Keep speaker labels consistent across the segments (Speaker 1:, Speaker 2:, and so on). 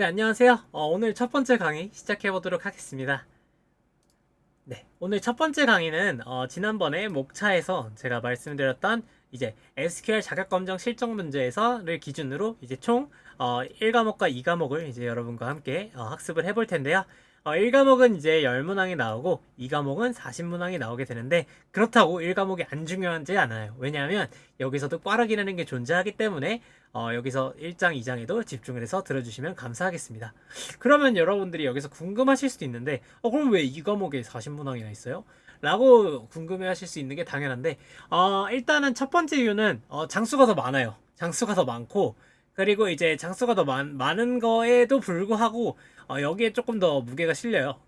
Speaker 1: 네, 안녕하세요. 오늘 첫 번째 강의 시작해 보도록 하겠습니다. 네, 오늘 첫 번째 강의는 지난번에 목차에서 제가 말씀드렸던 이제 SQL 자격검정 실적 문제에서를 기준으로 이제 총 1과목과 2과목을 이제 여러분과 함께 학습을 해볼 텐데요. 1과목은 이제 10문항이 나오고 2과목은 40문항이 나오게 되는데, 그렇다고 1과목이 안 중요하지 않아요. 왜냐하면 여기서도 꽈락이라는 게 존재하기 때문에 여기서 1장, 2장에도 집중을 해서 들어주시면 감사하겠습니다. 그러면 여러분들이 여기서 궁금하실 수도 있는데, 그럼 왜 이 과목에 40문항이나 있어요? 라고 궁금해 하실 수 있는 게 당연한데, 일단은 첫 번째 이유는 장수가 더 많아요. 장수가 더 많고, 그리고 이제 장수가 더 많은 거에도 불구하고 여기에 조금 더 무게가 실려요.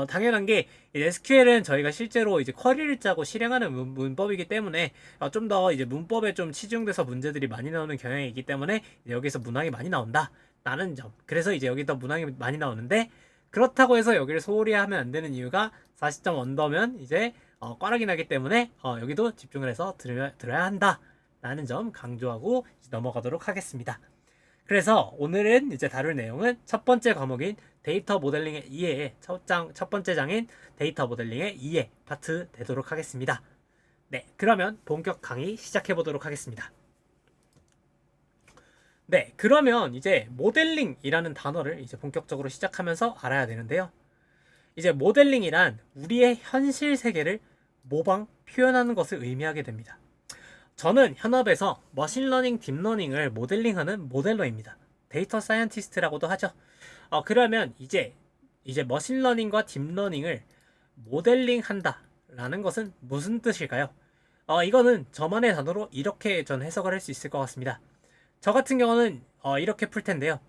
Speaker 1: 당연한 게 SQL은 저희가 실제로 이제 쿼리를 짜고 실행하는 문법이기 때문에 좀 더 이제 문법에 좀 치중돼서 문제들이 많이 나오는 경향이 있기 때문에 여기서 문항이 많이 나온다 라는 점. 그래서 이제 여기다 문항이 많이 나오는데, 그렇다고 해서 여기를 소홀히 하면 안 되는 이유가 40점 언더면 이제 꽈락이 나기 때문에 여기도 집중을 해서 들어야 한다 라는 점 강조하고 넘어가도록 하겠습니다. 그래서 오늘은 이제 다룰 내용은 첫 번째 과목인 데이터 모델링의 이해, 첫 번째 장인 데이터 모델링의 이해 파트 되도록 하겠습니다. 네, 그러면 본격 강의 시작해 보도록 하겠습니다. 네, 그러면 이제 모델링이라는 단어를 이제 본격적으로 시작하면서 알아야 되는데요. 이제 모델링이란 우리의 현실 세계를 모방, 표현하는 것을 의미하게 됩니다. 저는 현업에서 머신러닝, 딥러닝을 모델링하는 모델러입니다. 데이터 사이언티스트라고도 하죠. 그러면 이제 머신러닝과 딥러닝을 모델링한다 라는 것은 무슨 뜻일까요? 이거는 저만의 단어로 이렇게 전 해석을 할 수 있을 것 같습니다. 저 같은 경우는 이렇게 풀 텐데요.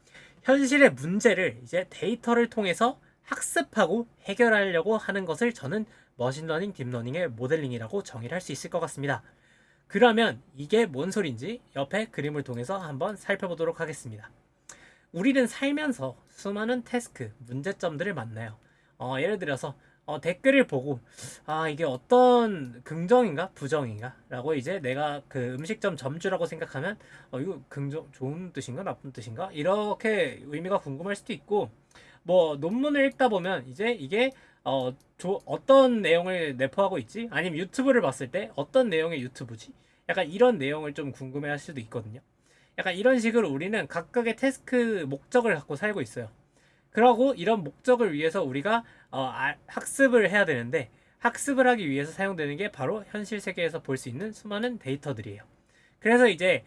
Speaker 1: 현실의 문제를 이제 데이터를 통해서 학습하고 해결하려고 하는 것을 저는 머신러닝, 딥러닝의 모델링이라고 정의를 할 수 있을 것 같습니다. 그러면 이게 뭔 소린지 옆에 그림을 통해서 한번 살펴보도록 하겠습니다. 우리는 살면서 수많은 태스크, 문제점들을 만나요. 예를 들어서 댓글을 보고 이게 어떤 긍정인가 부정인가 라고 이제 내가 그 음식점 점주라고 생각하면 이거 긍정 좋은 뜻인가 나쁜 뜻인가 이렇게 의미가 궁금할 수도 있고, 뭐 논문을 읽다 보면 이제 이게 어떤 내용을 내포하고 있지? 아니면 유튜브를 봤을 때 어떤 내용의 유튜브지? 약간 이런 내용을 좀 궁금해 할 수도 있거든요. 약간 이런 식으로 우리는 각각의 태스크 목적을 갖고 살고 있어요. 그러고 이런 목적을 위해서 우리가 학습을 해야 되는데, 학습을 하기 위해서 사용되는 게 바로 현실 세계에서 볼 수 있는 수많은 데이터들이에요. 그래서 이제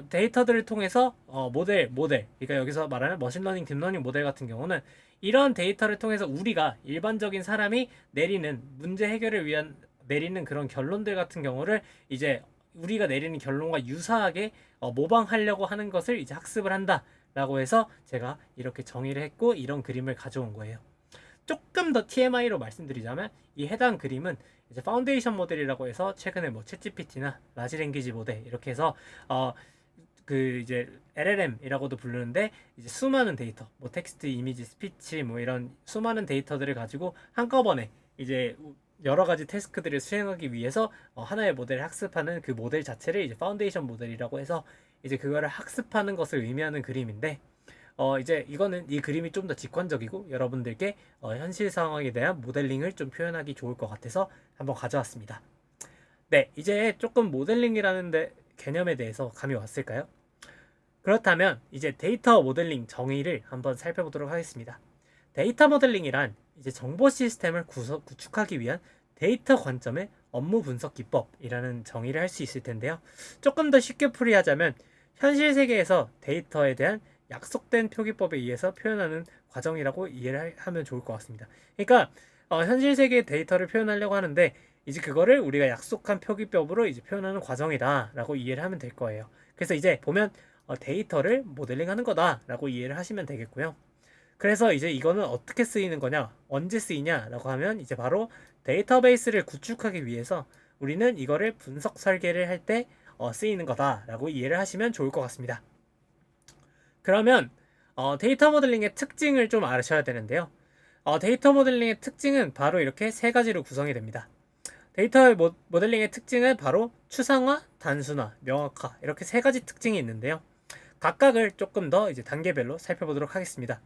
Speaker 1: 데이터들을 통해서 그러니까 여기서 말하는 머신러닝, 딥러닝 모델 같은 경우는 이런 데이터를 통해서 우리가 일반적인 사람이 내리는 문제 해결을 위한 내리는 그런 결론들 같은 경우를 이제 우리가 내리는 결론과 유사하게 모방하려고 하는 것을 이제 학습을 한다라고 해서 제가 이렇게 정의를 했고 이런 그림을 가져온 거예요. 조금 더 TMI로 말씀드리자면 이 해당 그림은 이제 파운데이션 모델이라고 해서 최근에 뭐 챗GPT나 라지 랭귀지 모델 이렇게 해서 그 이제 LLM이라고도 부르는데, 이제 수많은 데이터, 뭐 텍스트, 이미지, 스피치 뭐 이런 수많은 데이터들을 가지고 한꺼번에 이제 여러 가지 태스크들을 수행하기 위해서 하나의 모델을 학습하는 그 모델 자체를 이제 파운데이션 모델이라고 해서 이제 그거를 학습하는 것을 의미하는 그림인데, 이제 이거는 이 그림이 좀 더 직관적이고 여러분들께 현실 상황에 대한 모델링을 좀 표현하기 좋을 것 같아서 한번 가져왔습니다. 네, 이제 조금 모델링이라는 개념에 대해서 감이 왔을까요? 그렇다면 이제 데이터 모델링 정의를 한번 살펴보도록 하겠습니다. 데이터 모델링이란 이제 정보 시스템을 구축하기 위한 데이터 관점의 업무 분석 기법이라는 정의를 할 수 있을 텐데요. 조금 더 쉽게 풀이하자면 현실 세계에서 데이터에 대한 약속된 표기법에 의해서 표현하는 과정이라고 이해를 하면 좋을 것 같습니다. 그러니까 현실 세계의 데이터를 표현하려고 하는데 이제 그거를 우리가 약속한 표기법으로 이제 표현하는 과정이다라고 이해를 하면 될 거예요. 그래서 이제 보면 데이터를 모델링하는 거다라고 이해를 하시면 되겠고요. 그래서 이제 이거는 어떻게 쓰이는 거냐, 언제 쓰이냐라고 하면 이제 바로 데이터베이스를 구축하기 위해서 우리는 이거를 분석 설계를 할 때 쓰이는 거다라고 이해를 하시면 좋을 것 같습니다. 그러면 데이터 모델링의 특징을 좀 아셔야 되는데요. 데이터 모델링의 특징은 바로 이렇게 세 가지로 구성이 됩니다. 데이터 모델링의 특징은 바로 추상화, 단순화, 명확화 이렇게 세 가지 특징이 있는데요. 각각을 조금 더 이제 단계별로 살펴보도록 하겠습니다.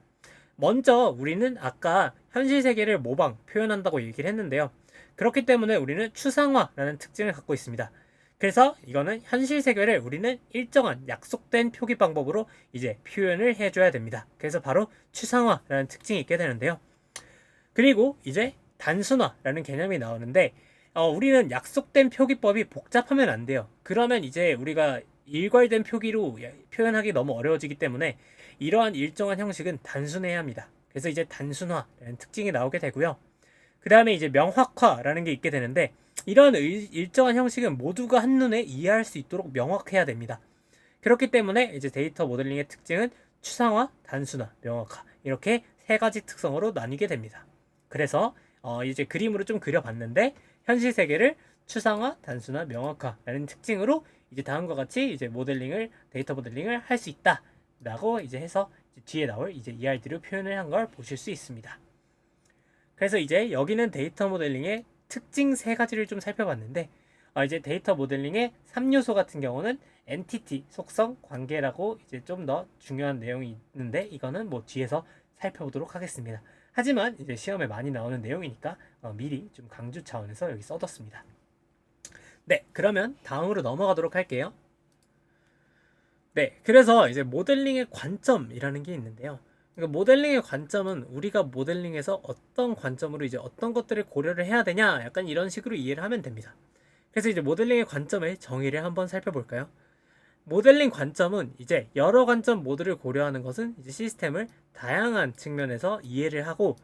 Speaker 1: 먼저 우리는 아까 현실 세계를 모방, 표현한다고 얘기를 했는데요. 그렇기 때문에 우리는 추상화라는 특징을 갖고 있습니다. 그래서 이거는 현실 세계를 우리는 일정한 약속된 표기 방법으로 이제 표현을 해줘야 됩니다. 그래서 바로 추상화라는 특징이 있게 되는데요. 그리고 이제 단순화라는 개념이 나오는데 우리는 약속된 표기법이 복잡하면 안 돼요. 그러면 이제 우리가 일괄된 표기로 표현하기 너무 어려워지기 때문에 이러한 일정한 형식은 단순해야 합니다. 그래서 이제 단순화라는 특징이 나오게 되고요. 그 다음에 이제 명확화라는 게 있게 되는데 이런 일정한 형식은 모두가 한눈에 이해할 수 있도록 명확해야 됩니다. 그렇기 때문에 이제 데이터 모델링의 특징은 추상화, 단순화, 명확화 이렇게 세 가지 특성으로 나뉘게 됩니다. 그래서 이제 그림으로 좀 그려봤는데 현실 세계를 추상화, 단순화, 명확화라는 특징으로 이제 다음과 같이 이제 데이터 모델링을 할 수 있다라고 이제 해서 이제 뒤에 나올 이제 ERD로 표현을 한 걸 보실 수 있습니다. 그래서 이제 여기는 데이터 모델링의 특징 세 가지를 좀 살펴봤는데 이제 데이터 모델링의 3요소 같은 경우는 엔티티, 속성, 관계라고 이제 좀 더 중요한 내용이 있는데 이거는 뭐 뒤에서 살펴보도록 하겠습니다. 하지만 이제 시험에 많이 나오는 내용이니까 미리 좀 강조 차원에서 여기 써뒀습니다. 네, 그러면 다음으로 넘어가도록 할게요. 네, 그래서 이제 모델링의 관점이라는 게 있는데요. 그러니까 모델링의 관점은 우리가 모델링에서 어떤 관점으로 이제 어떤 것들을 고려를 해야 되냐 약간 이런 식으로 이해를 하면 됩니다. 그래서 이제 모델링의 관점의 정의를 한번 살펴볼까요? 모델링 관점은 이제 여러 관점 모두를 고려하는 것은 이제 시스템을 다양한 측면에서 이해를 하고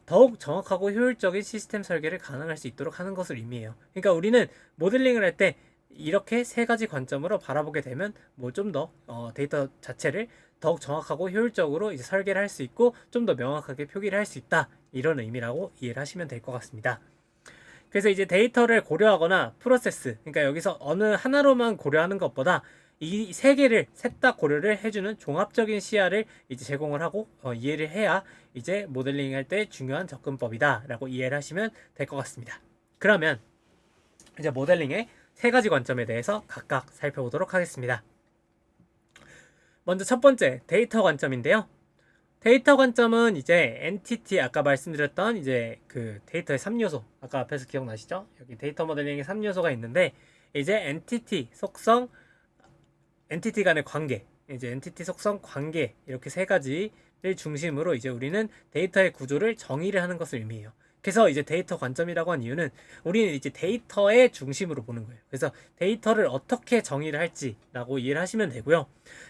Speaker 1: 더욱 정확하고 효율적인 시스템 설계를 가능할 수 있도록 하는 것을 의미해요. 그러니까 우리는 모델링을 할 때 이렇게 세 가지 관점으로 바라보게 되면 뭐 좀 더 데이터 자체를 더욱 정확하고 효율적으로 이제 설계를 할 수 있고 좀 더 명확하게 표기를 할 수 있다 이런 의미라고 이해를 하시면 될 것 같습니다. 그래서 이제 데이터를 고려하거나 프로세스, 그러니까 여기서 어느 하나로만 고려하는 것보다 이 세 개를 셋 다 고려를 해주는 종합적인 시야를 이제 제공을 하고 이해를 해야 이제 모델링 할 때 중요한 접근법이다라고 이해를 하시면 될 것 같습니다. 그러면 이제 모델링의 세 가지 관점에 대해서 각각 살펴보도록 하겠습니다. 먼저 첫 번째 데이터 관점인데요. 데이터 관점은 이제 엔티티 아까 말씀드렸던 이제 그 데이터의 3요소 아까 앞에서 기억나시죠? 여기 데이터 모델링의 3요소가 있는데 이제 엔티티 속성, 엔티티 간의 관계, 이제 엔티티 속성 관계 이렇게 세 가지를 중심으로 이제 우리는 데이터의 구조를 정의를 하는 것을 의미해요. 그래서 이제 데이터 관점이라고 한 이유는 우리는 이제 데이터의 중심으로 보는 거예요. 그래서 데이터를 어떻게 정의를 할지라고 이해를 하시면 되고요.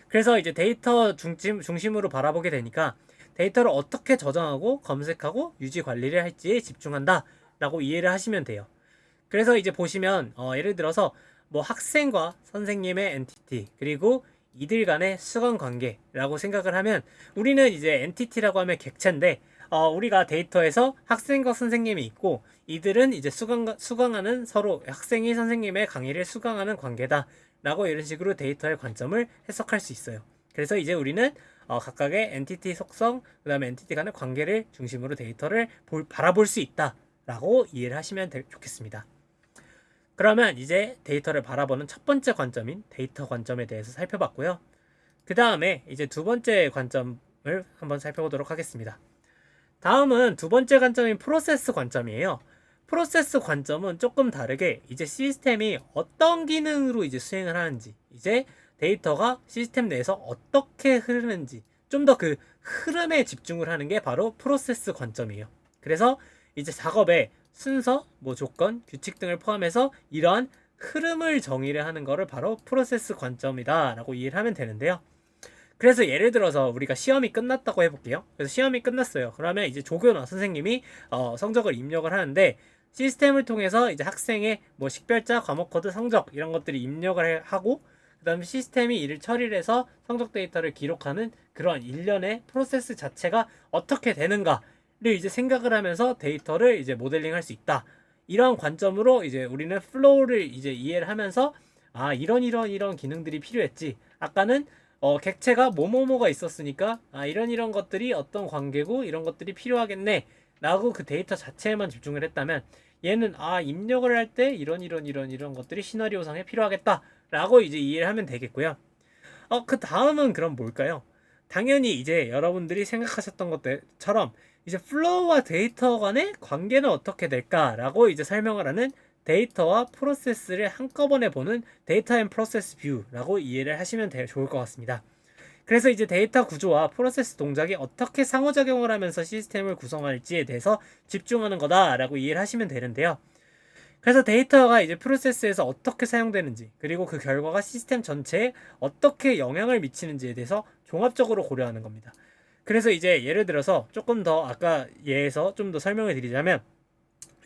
Speaker 1: 그래서 이제 데이터 중심으로 바라보게 되니까 데이터를 어떻게 저장하고 검색하고 유지 관리를 할지에 집중한다라고 이해를 하시면 돼요. 그래서 이제 보시면 예를 들어서 뭐 학생과 선생님의 엔티티 그리고 이들 간의 수강 관계라고 생각을 하면 우리는 이제 엔티티라고 하면 객체인데 우리가 데이터에서 학생과 선생님이 있고 이들은 이제 수강하는 서로 학생이 선생님의 강의를 수강하는 관계다 라고 이런 식으로 데이터의 관점을 해석할 수 있어요. 그래서 이제 우리는 각각의 엔티티 속성 그 다음에 엔티티 간의 관계를 중심으로 데이터를 바라볼 수 있다 라고 이해를 하시면 좋겠습니다. 그러면 이제 데이터를 바라보는 첫 번째 관점인 데이터 관점에 대해서 살펴봤고요. 그 다음에 이제 두 번째 관점을 한번 살펴보도록 하겠습니다. 다음은 두 번째 관점인 프로세스 관점이에요. 프로세스 관점은 조금 다르게 이제 시스템이 어떤 기능으로 이제 수행을 하는지, 이제 데이터가 시스템 내에서 어떻게 흐르는지 좀 더 그 흐름에 집중을 하는 게 바로 프로세스 관점이에요. 그래서 이제 작업의 순서, 뭐 조건, 규칙 등을 포함해서 이러한 흐름을 정의를 하는 거를 바로 프로세스 관점이다 라고 이해를 하면 되는데요. 그래서 예를 들어서 우리가 시험이 끝났다고 해볼게요. 그래서 시험이 끝났어요. 그러면 이제 조교나 선생님이 성적을 입력을 하는데 시스템을 통해서 이제 학생의 뭐 식별자, 과목 코드, 성적 이런 것들이 입력을 하고 그 다음에 시스템이 이를 처리를 해서 성적 데이터를 기록하는 그런 일련의 프로세스 자체가 어떻게 되는가를 이제 생각을 하면서 데이터를 이제 모델링 할 수 있다. 이런 관점으로 이제 우리는 플로우를 이제 이해를 하면서 이런 기능들이 필요했지. 아까는 객체가 뭐뭐뭐가 있었으니까 이런 것들이 어떤 관계고 이런 것들이 필요하겠네 라고 그 데이터 자체에만 집중을 했다면 얘는 입력을 할 때 이런 것들이 시나리오상에 필요하겠다 라고 이제 이해를 하면 되겠고요. 그 다음은 그럼 뭘까요? 당연히 이제 여러분들이 생각하셨던 것들처럼 이제 플로우와 데이터 간의 관계는 어떻게 될까라고 이제 설명을 하는 데이터와 프로세스를 한꺼번에 보는 데이터 앤 프로세스 뷰라고 이해를 하시면 좋을 것 같습니다. 그래서 이제 데이터 구조와 프로세스 동작이 어떻게 상호작용을 하면서 시스템을 구성할지에 대해서 집중하는 거다라고 이해를 하시면 되는데요. 그래서 데이터가 이제 프로세스에서 어떻게 사용되는지, 그리고 그 결과가 시스템 전체에 어떻게 영향을 미치는지에 대해서 종합적으로 고려하는 겁니다. 그래서 이제 예를 들어서 조금 더 아까 예에서 좀 더 설명을 드리자면,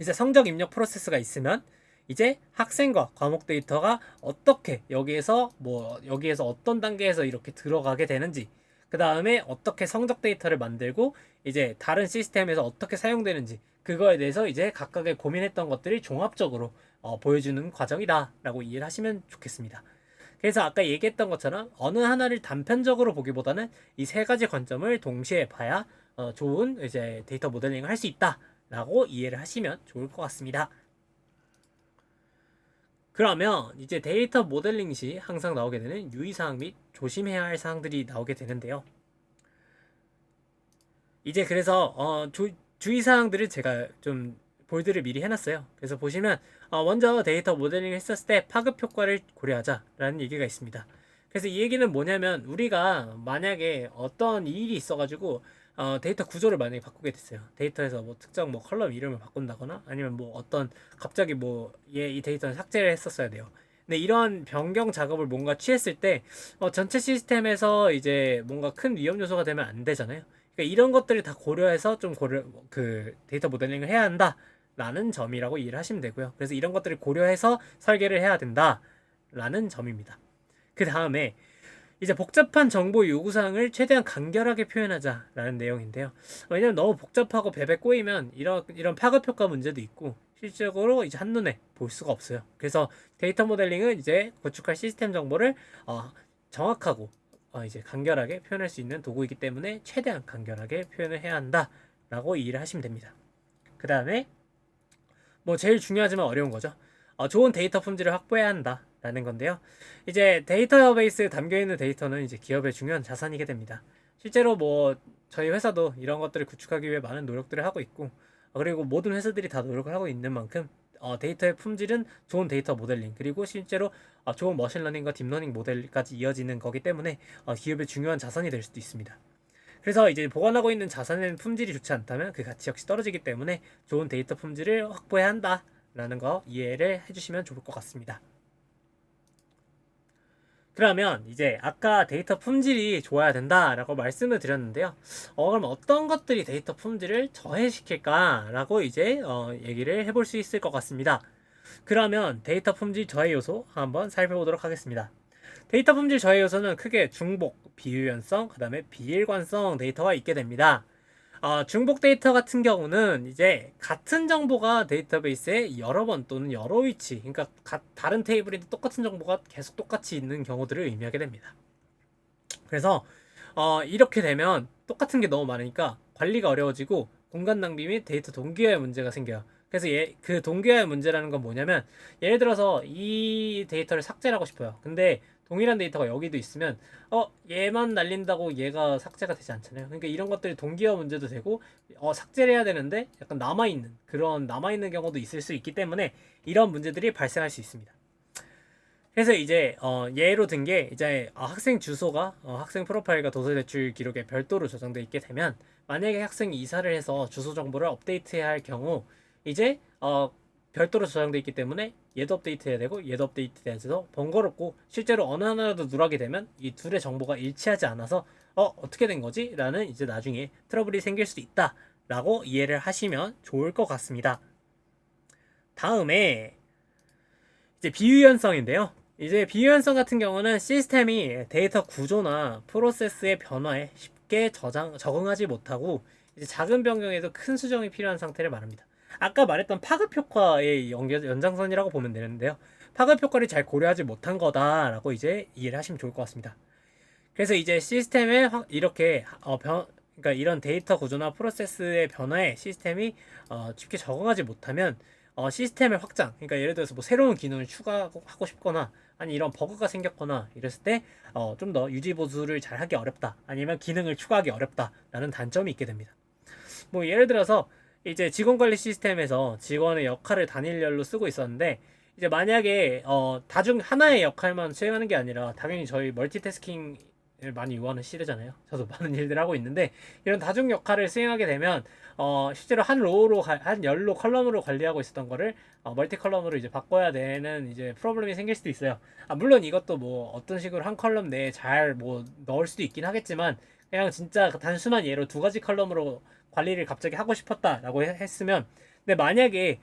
Speaker 1: 이제 성적 입력 프로세스가 있으면 이제 학생과 과목 데이터가 어떻게 여기에서 어떤 단계에서 이렇게 들어가게 되는지, 그 다음에 어떻게 성적 데이터를 만들고 이제 다른 시스템에서 어떻게 사용되는지, 그거에 대해서 이제 각각의 고민했던 것들이 종합적으로 보여주는 과정이다라고 이해를 하시면 좋겠습니다. 그래서 아까 얘기했던 것처럼 어느 하나를 단편적으로 보기보다는 이 세 가지 관점을 동시에 봐야 좋은 이제 데이터 모델링을 할 수 있다라고 이해를 하시면 좋을 것 같습니다. 그러면 이제 데이터 모델링 시 항상 나오게 되는 유의사항 및 조심해야 할 사항들이 나오게 되는데요. 이제 그래서 주의사항들을 제가 좀 볼드를 미리 해놨어요. 그래서 보시면 먼저 데이터 모델링을 했었을 때 파급 효과를 고려하자라는 얘기가 있습니다. 그래서 이 얘기는 뭐냐면, 우리가 만약에 어떤 일이 있어가지고 데이터 구조를 만약에 바꾸게 됐어요. 데이터에서 뭐 특정 뭐 컬럼 이름을 바꾼다거나, 아니면 뭐 어떤 갑자기 뭐 이 데이터는 삭제를 했었어야 돼요. 근데 이런 변경 작업을 뭔가 취했을 때 전체 시스템에서 이제 뭔가 큰 위험 요소가 되면 안 되잖아요. 그러니까 이런 것들을 다 고려해서 좀 그 데이터 모델링을 해야 한다라는 점이라고 이해를 하시면 되고요. 그래서 이런 것들을 고려해서 설계를 해야 된다라는 점입니다. 그 다음에 이제 복잡한 정보 요구사항을 최대한 간결하게 표현하자라는 내용인데요. 왜냐면 너무 복잡하고 베베 꼬이면 이런 파급효과 문제도 있고, 실질적으로 이제 한눈에 볼 수가 없어요. 그래서 데이터 모델링은 이제 구축할 시스템 정보를 정확하고 이제 간결하게 표현할 수 있는 도구이기 때문에 최대한 간결하게 표현을 해야 한다라고 이해를 하시면 됩니다. 그 다음에 뭐 제일 중요하지만 어려운 거죠. 좋은 데이터 품질을 확보해야 한다라는 건데요. 이제 데이터베이스에 담겨있는 데이터는 이제 기업의 중요한 자산이게 됩니다. 실제로 뭐 저희 회사도 이런 것들을 구축하기 위해 많은 노력들을 하고 있고, 그리고 모든 회사들이 다 노력을 하고 있는 만큼 데이터의 품질은 좋은 데이터 모델링, 그리고 실제로 좋은 머신러닝과 딥러닝 모델까지 이어지는 거기 때문에 기업의 중요한 자산이 될 수도 있습니다. 그래서 이제 보관하고 있는 자산의 품질이 좋지 않다면 그 가치 역시 떨어지기 때문에 좋은 데이터 품질을 확보해야 한다라는 거 이해를 해주시면 좋을 것 같습니다. 그러면 이제 아까 데이터 품질이 좋아야 된다라고 말씀을 드렸는데요. 그럼 어떤 것들이 데이터 품질을 저해시킬까라고 이제 얘기를 해볼 수 있을 것 같습니다. 그러면 데이터 품질 저해 요소 한번 살펴보도록 하겠습니다. 데이터 품질 저해 요소는 크게 중복, 비유연성, 그 다음에 비일관성 데이터가 있게 됩니다. 중복 데이터 같은 경우는 이제 같은 정보가 데이터베이스에 여러 번 또는 여러 위치, 그러니까 다른 테이블인데 똑같은 정보가 계속 똑같이 있는 경우들을 의미하게 됩니다. 그래서 이렇게 되면 똑같은 게 너무 많으니까 관리가 어려워지고 공간 낭비 및 데이터 동기화의 문제가 생겨요. 그래서 그 동기화의 문제라는 건 뭐냐면, 예를 들어서 이 데이터를 삭제를 하고 싶어요. 근데 동일한 데이터가 여기도 있으면 얘만 날린다고 얘가 삭제가 되지 않잖아요. 그러니까 이런 것들이 동기화 문제도 되고, 삭제를 해야 되는데 약간 남아있는 경우도 있을 수 있기 때문에 이런 문제들이 발생할 수 있습니다. 그래서 이제 예로 든 게 이제 학생 주소가 학생 프로파일과 도서 제출 기록에 별도로 저장되어 있게 되면, 만약에 학생이 이사를 해서 주소 정보를 업데이트해야 할 경우 이제 별도로 저장되어 있기 때문에 얘도 업데이트해야 되고 얘도 업데이트해야 돼서 번거롭고, 실제로 어느 하나라도 누락이 되면 이 둘의 정보가 일치하지 않아서 어떻게 된 거지? 라는 이제 나중에 트러블이 생길 수도 있다 라고 이해를 하시면 좋을 것 같습니다. 다음에 이제 비유연성인데요. 이제 비유연성 같은 경우는 시스템이 데이터 구조나 프로세스의 변화에 쉽게 적응하지 못하고 이제 작은 변경에도 큰 수정이 필요한 상태를 말합니다. 아까 말했던 파급 효과의 연장선이라고 보면 되는데요. 파급 효과를 잘 고려하지 못한 거다라고 이제 이해를 하시면 좋을 것 같습니다. 그래서 이제 시스템에 이렇게 그러니까 이런 데이터 구조나 프로세스의 변화에 시스템이 쉽게 적응하지 못하면 시스템의 확장, 그러니까 예를 들어서 뭐 새로운 기능을 추가하고 싶거나 아니 이런 버그가 생겼거나 이랬을 때 좀 더 유지 보수를 잘 하기 어렵다, 아니면 기능을 추가하기 어렵다라는 단점이 있게 됩니다. 뭐 예를 들어서 이제 직원 관리 시스템에서 직원의 역할을 단일열로 쓰고 있었는데, 이제 만약에 다중 하나의 역할만 수행하는 게 아니라, 당연히 저희 멀티태스킹을 많이 요하는 시대잖아요. 저도 많은 일들 하고 있는데, 이런 다중 역할을 수행하게 되면 실제로 한 로우로 한 열로 컬럼으로 관리하고 있었던 거를 멀티 컬럼으로 이제 바꿔야 되는 이제 프로블럼이 생길 수도 있어요. 물론 이것도 뭐 어떤 식으로 한 컬럼 내에 잘 뭐 넣을 수도 있긴 하겠지만, 그냥 진짜 단순한 예로 두 가지 컬럼으로 관리를 갑자기 하고 싶었다라고 했으면, 근데 만약에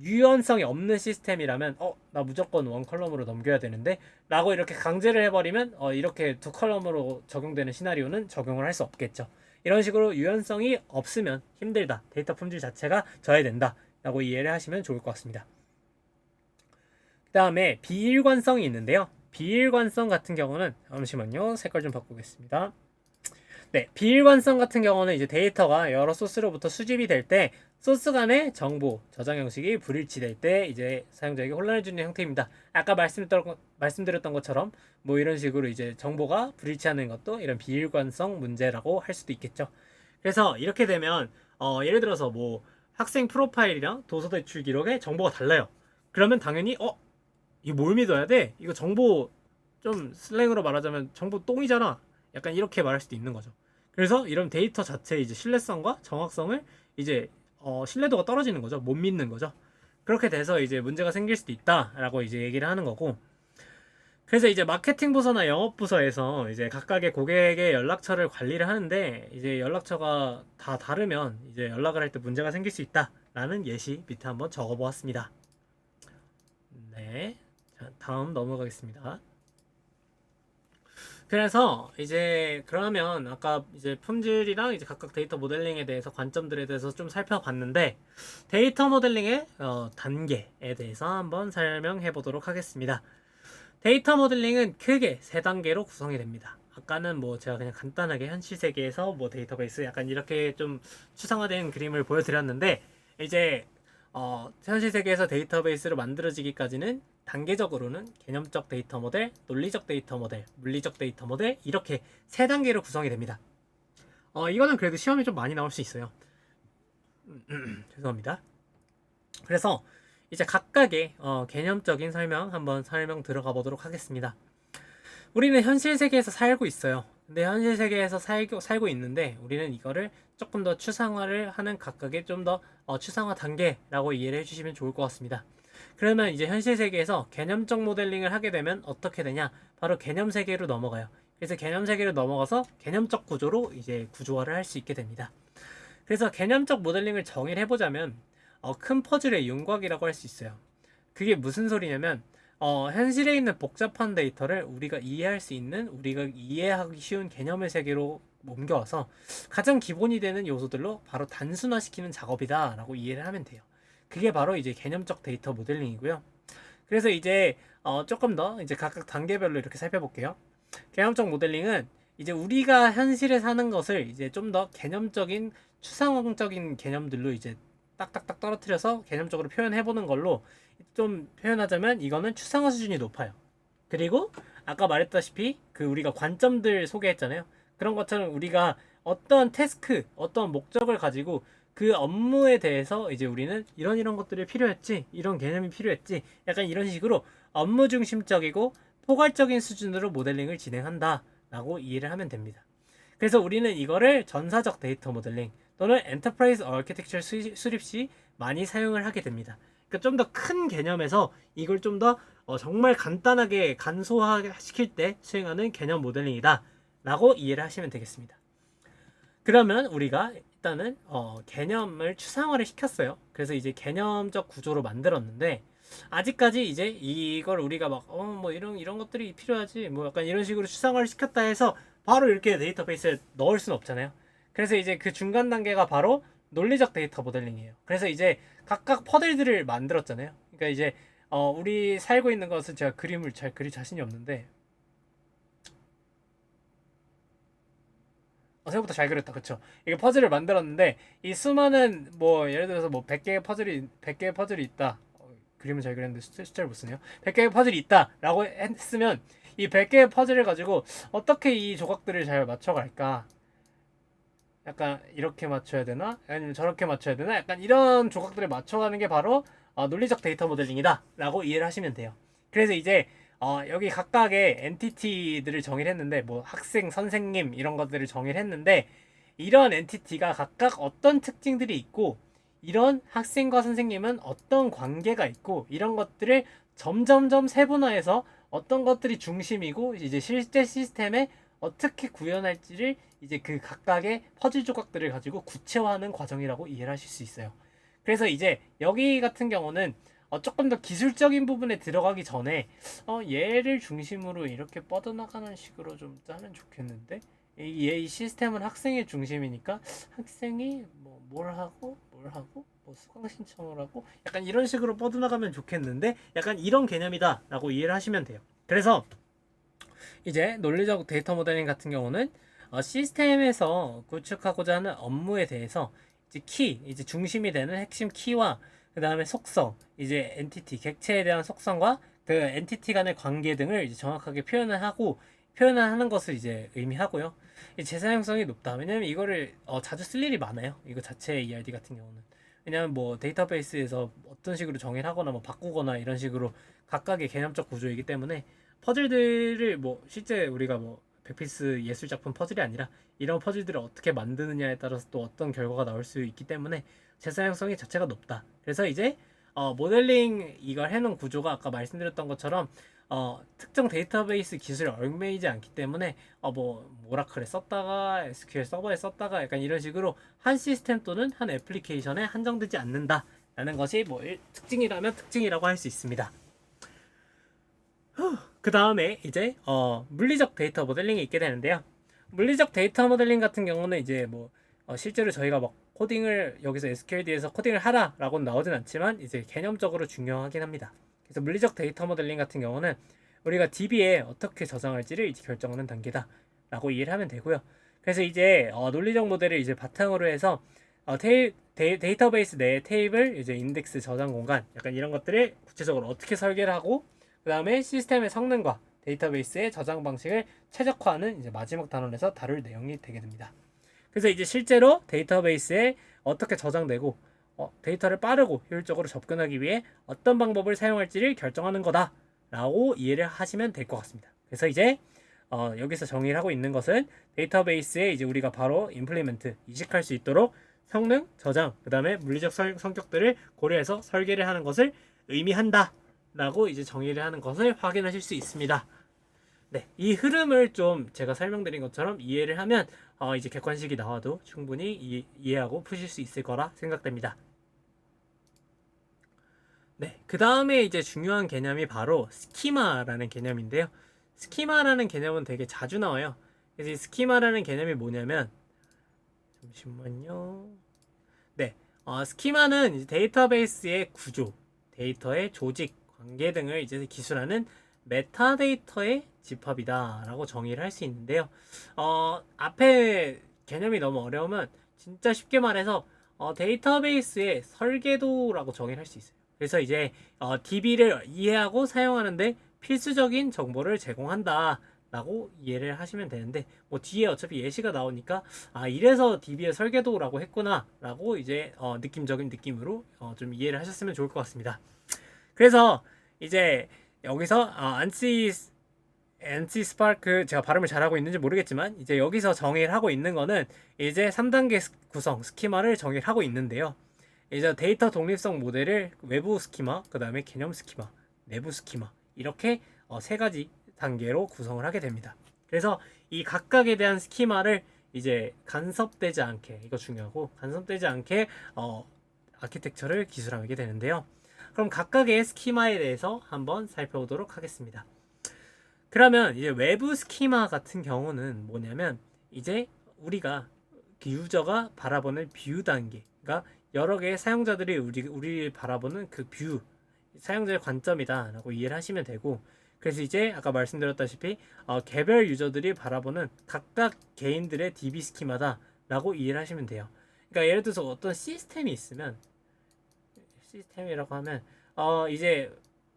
Speaker 1: 유연성이 없는 시스템이라면 나 무조건 원 컬럼으로 넘겨야 되는데 라고 이렇게 강제를 해버리면 이렇게 두 컬럼으로 적용되는 시나리오는 적용을 할 수 없겠죠. 이런 식으로 유연성이 없으면 힘들다, 데이터 품질 자체가 저해된다 라고 이해를 하시면 좋을 것 같습니다. 그 다음에 비일관성이 있는데요. 비일관성 같은 경우는, 잠시만요, 색깔 좀 바꾸겠습니다. 네, 비일관성 같은 경우는 이제 데이터가 여러 소스로부터 수집이 될 때 소스 간의 정보 저장 형식이 불일치될 때 이제 사용자에게 혼란을 주는 형태입니다. 아까 말씀드렸던 것처럼 뭐 이런 식으로 이제 정보가 불일치하는 것도 이런 비일관성 문제라고 할 수도 있겠죠. 그래서 이렇게 되면 예를 들어서 뭐 학생 프로파일이랑 도서 대출 기록에 정보가 달라요. 그러면 당연히 이거 뭘 믿어야 돼? 이거 정보, 좀 슬랭으로 말하자면 정보 똥이잖아, 약간 이렇게 말할 수도 있는 거죠. 그래서 이런 데이터 자체의 이제 신뢰성과 정확성을 이제 신뢰도가 떨어지는 거죠. 못 믿는 거죠. 그렇게 돼서 이제 문제가 생길 수도 있다라고 이제 얘기를 하는 거고, 그래서 이제 마케팅 부서나 영업 부서에서 이제 각각의 고객의 연락처를 관리를 하는데, 이제 연락처가 다 다르면 이제 연락을 할 때 문제가 생길 수 있다라는 예시 밑에 한번 적어 보았습니다. 네. 자, 다음 넘어가겠습니다. 그래서 이제 그러면 아까 이제 품질이랑 이제 각각 데이터 모델링에 대해서 관점들에 대해서 좀 살펴봤는데, 데이터 모델링의 단계에 대해서 한번 설명해 보도록 하겠습니다. 데이터 모델링은 크게 세 단계로 구성이 됩니다. 아까는 뭐 제가 그냥 간단하게 현실 세계에서 뭐 데이터베이스 약간 이렇게 좀 추상화된 그림을 보여드렸는데, 이제 현실 세계에서 데이터베이스로 만들어지기까지는 단계적으로는 개념적 데이터 모델, 논리적 데이터 모델, 물리적 데이터 모델, 이렇게 세 단계로 구성이 됩니다. 이거는 그래도 시험에 좀 많이 나올 수 있어요. 죄송합니다. 그래서 이제 각각의 개념적인 설명 한번 들어가 보도록 하겠습니다. 우리는 현실 세계에서 살고 있어요. 근데 현실 세계에서 살고 있는데, 우리는 이거를 조금 더 추상화를 하는 각각의 좀 더 추상화 단계라고 이해를 해주시면 좋을 것 같습니다. 그러면 이제 현실 세계에서 개념적 모델링을 하게 되면 어떻게 되냐? 바로 개념 세계로 넘어가요. 그래서 개념 세계로 넘어가서 개념적 구조로 이제 구조화를 할 수 있게 됩니다. 그래서 개념적 모델링을 정의를 해보자면 큰 퍼즐의 윤곽이라고 할 수 있어요. 그게 무슨 소리냐면 현실에 있는 복잡한 데이터를 우리가 이해할 수 있는, 우리가 이해하기 쉬운 개념의 세계로 옮겨와서 가장 기본이 되는 요소들로 바로 단순화시키는 작업이다 라고 이해를 하면 돼요. 그게 바로 이제 개념적 데이터 모델링이고요. 그래서 이제 조금 더 이제 각각 단계별로 이렇게 살펴볼게요. 개념적 모델링은 이제 우리가 현실에 사는 것을 이제 좀 더 개념적인 추상적인 개념들로 이제 딱딱딱 떨어뜨려서 개념적으로 표현해보는 걸로 좀 표현하자면, 이거는 추상화 수준이 높아요. 그리고 아까 말했다시피 그 우리가 관점들 소개했잖아요. 그런 것처럼 우리가 어떤 태스크, 어떤 목적을 가지고 그 업무에 대해서 이제 우리는 이런 것들이 필요했지, 이런 개념이 필요했지, 약간 이런 식으로 업무 중심적이고 포괄적인 수준으로 모델링을 진행한다 라고 이해를 하면 됩니다. 그래서 우리는 이거를 전사적 데이터 모델링 또는 엔터프라이즈 아키텍처 수립 시 많이 사용을 하게 됩니다. 그러니까 좀 더 큰 개념에서 이걸 좀 더 정말 간단하게 간소화시킬 때 수행하는 개념 모델링이다 라고 이해를 하시면 되겠습니다. 그러면 우리가 일단은 개념을 추상화를 시켰어요. 그래서 이제 개념적 구조로 만들었는데, 아직까지 이제 이걸 우리가 막 뭐 이런 것들이 필요하지 뭐 약간 이런 식으로 추상화를 시켰다 해서 바로 이렇게 데이터베이스에 넣을 수는 없잖아요. 그래서 이제 그 중간 단계가 바로 논리적 데이터 모델링이에요. 그래서 이제 각각 퍼즐들을 만들었잖아요. 그러니까 이제 우리 살고 있는 것은, 제가 그림을 잘 그릴 자신이 없는데 생각보다 잘 그렸다, 그쵸? 이게 퍼즐을 만들었는데, 이 수많은 뭐 예를 들어서 뭐 100개의 퍼즐이 있다. 그림은 잘 그렸는데 숫자를 못 쓰네요. 100개의 퍼즐이 있다라고 했으면 이 100개의 퍼즐을 가지고 어떻게 이 조각들을 잘 맞춰갈까? 약간 이렇게 맞춰야 되나? 아니면 저렇게 맞춰야 되나? 약간 이런 조각들을 맞춰가는 게 바로 논리적 데이터 모델링이다 라고 이해를 하시면 돼요. 그래서 이제 여기 각각의 엔티티들을 정의를 했는데 뭐 학생, 선생님 이런 것들을 정의를 했는데 이런 엔티티가 각각 어떤 특징들이 있고 이런 학생과 선생님은 어떤 관계가 있고 이런 것들을 점점점 세분화해서 어떤 것들이 중심이고 이제 실제 시스템에 어떻게 구현할지를 이제 그 각각의 퍼즐 조각들을 가지고 구체화하는 과정이라고 이해를 하실 수 있어요. 그래서 이제 여기 같은 경우는 조금 더 기술적인 부분에 들어가기 전에 얘를 중심으로 이렇게 뻗어나가는 식으로 좀 짜면 좋겠는데 이 시스템은 학생의 중심이니까 학생이 뭐 뭘 하고 뭐 수강 신청을 하고 약간 이런 식으로 뻗어나가면 좋겠는데 약간 이런 개념이다 라고 이해를 하시면 돼요. 그래서 이제 논리적 데이터 모델링 같은 경우는 시스템에서 구축하고자 하는 업무에 대해서 이제 중심이 되는 핵심 키와 그 다음에 속성, 이제 엔티티, 객체에 대한 속성과 그 엔티티 간의 관계 등을 이제 정확하게 표현을 하는 것을 이제 의미하고요. 재사용성이 높다. 왜냐면 이거를 자주 쓸 일이 많아요. 이거 자체의 ERD 같은 경우는. 왜냐면 뭐 데이터베이스에서 어떤 식으로 정의를 하거나 뭐 바꾸거나 이런 식으로 각각의 개념적 구조이기 때문에 퍼즐들을 뭐 실제 우리가 뭐 백피스 예술 작품 퍼즐이 아니라 이런 퍼즐들을 어떻게 만드느냐에 따라서 또 어떤 결과가 나올 수 있기 때문에 재사용성이 자체가 높다. 그래서 이제 모델링 이걸 해놓은 구조가 아까 말씀드렸던 것처럼 특정 데이터베이스 기술에 얽매이지 않기 때문에 뭐 오라클에 썼다가 SQL 서버에 썼다가 약간 이런 식으로 한 시스템 또는 한 애플리케이션에 한정되지 않는다라는 것이 뭐 특징이라면 특징이라고 할 수 있습니다. 그 다음에 이제 물리적 데이터 모델링이 있게 되는데요. 물리적 데이터 모델링 같은 경우는 이제 뭐 실제로 저희가 막 코딩을 여기서 SQLD에서 코딩을 하라라고는 나오진 않지만 이제 개념적으로 중요하긴 합니다. 그래서 물리적 데이터 모델링 같은 경우는 우리가 DB에 어떻게 저장할지를 이제 결정하는 단계다라고 이해를 하면 되고요. 그래서 이제 논리적 모델을 이제 바탕으로 해서 데이터베이스 내의 테이블, 이제 인덱스 저장 공간, 약간 이런 것들을 구체적으로 어떻게 설계를 하고 그 다음에 시스템의 성능과 데이터베이스의 저장 방식을 최적화하는 이제 마지막 단원에서 다룰 내용이 되게 됩니다. 그래서 이제 실제로 데이터베이스에 어떻게 저장되고 데이터를 빠르고 효율적으로 접근하기 위해 어떤 방법을 사용할지를 결정하는 거다라고 이해를 하시면 될 것 같습니다. 그래서 이제 여기서 정의를 하고 있는 것은 데이터베이스에 이제 우리가 바로 임플리멘트 이식할 수 있도록 성능, 저장, 그 다음에 물리적 성격들을 고려해서 설계를 하는 것을 의미한다 라고 이제 정의를 하는 것을 확인하실 수 있습니다. 네, 이 흐름을 좀 제가 설명드린 것처럼 이해를 하면 이제 객관식이 나와도 충분히 이해하고 푸실 수 있을 거라 생각됩니다. 네, 그 다음에 이제 중요한 개념이 바로 스키마라는 개념인데요. 스키마라는 개념은 되게 자주 나와요. 그래서 이 스키마라는 개념이 뭐냐면 잠시만요. 네, 스키마는 이제 데이터베이스의 구조, 데이터의 조직, 관계 등을 이제 기술하는 메타데이터의 집합이다라고 정의를 할 수 있는데요. 앞에 개념이 너무 어려우면 진짜 쉽게 말해서 데이터베이스의 설계도라고 정의를 할 수 있어요. 그래서 이제 DB를 이해하고 사용하는데 필수적인 정보를 제공한다. 라고 이해를 하시면 되는데 뭐 뒤에 어차피 예시가 나오니까 이래서 DB의 설계도라고 했구나 라고 이제 느낌적인 느낌으로 좀 이해를 하셨으면 좋을 것 같습니다. 그래서 이제 여기서 안시 스파크 제가 발음을 잘하고 있는지 모르겠지만 이제 여기서 정의를 하고 있는 거는 이제 3단계 구성 스키마를 정의를 하고 있는데요. 이제 데이터 독립성 모델을 외부 스키마, 그 다음에 개념 스키마, 내부 스키마 이렇게 세 가지 단계로 구성을 하게 됩니다. 그래서 이 각각에 대한 스키마를 이제 간섭되지 않게, 이거 중요하고 간섭되지 않게 아키텍처를 기술하게 되는데요. 그럼 각각의 스키마에 대해서 한번 살펴보도록 하겠습니다. 그러면 이제 외부 스키마 같은 경우는 뭐냐면 이제 우리가 그 유저가 바라보는 뷰 단계, 그러니까 여러 개의 사용자들이 우리를 바라보는 그 뷰, 사용자의 관점이다라고 이해를 하시면 되고, 그래서 이제 아까 말씀드렸다시피 개별 유저들이 바라보는 각각 개인들의 DB 스키마다라고 이해를 하시면 돼요. 그러니까 예를 들어서 어떤 시스템이 있으면 시스템이라고 하면 이제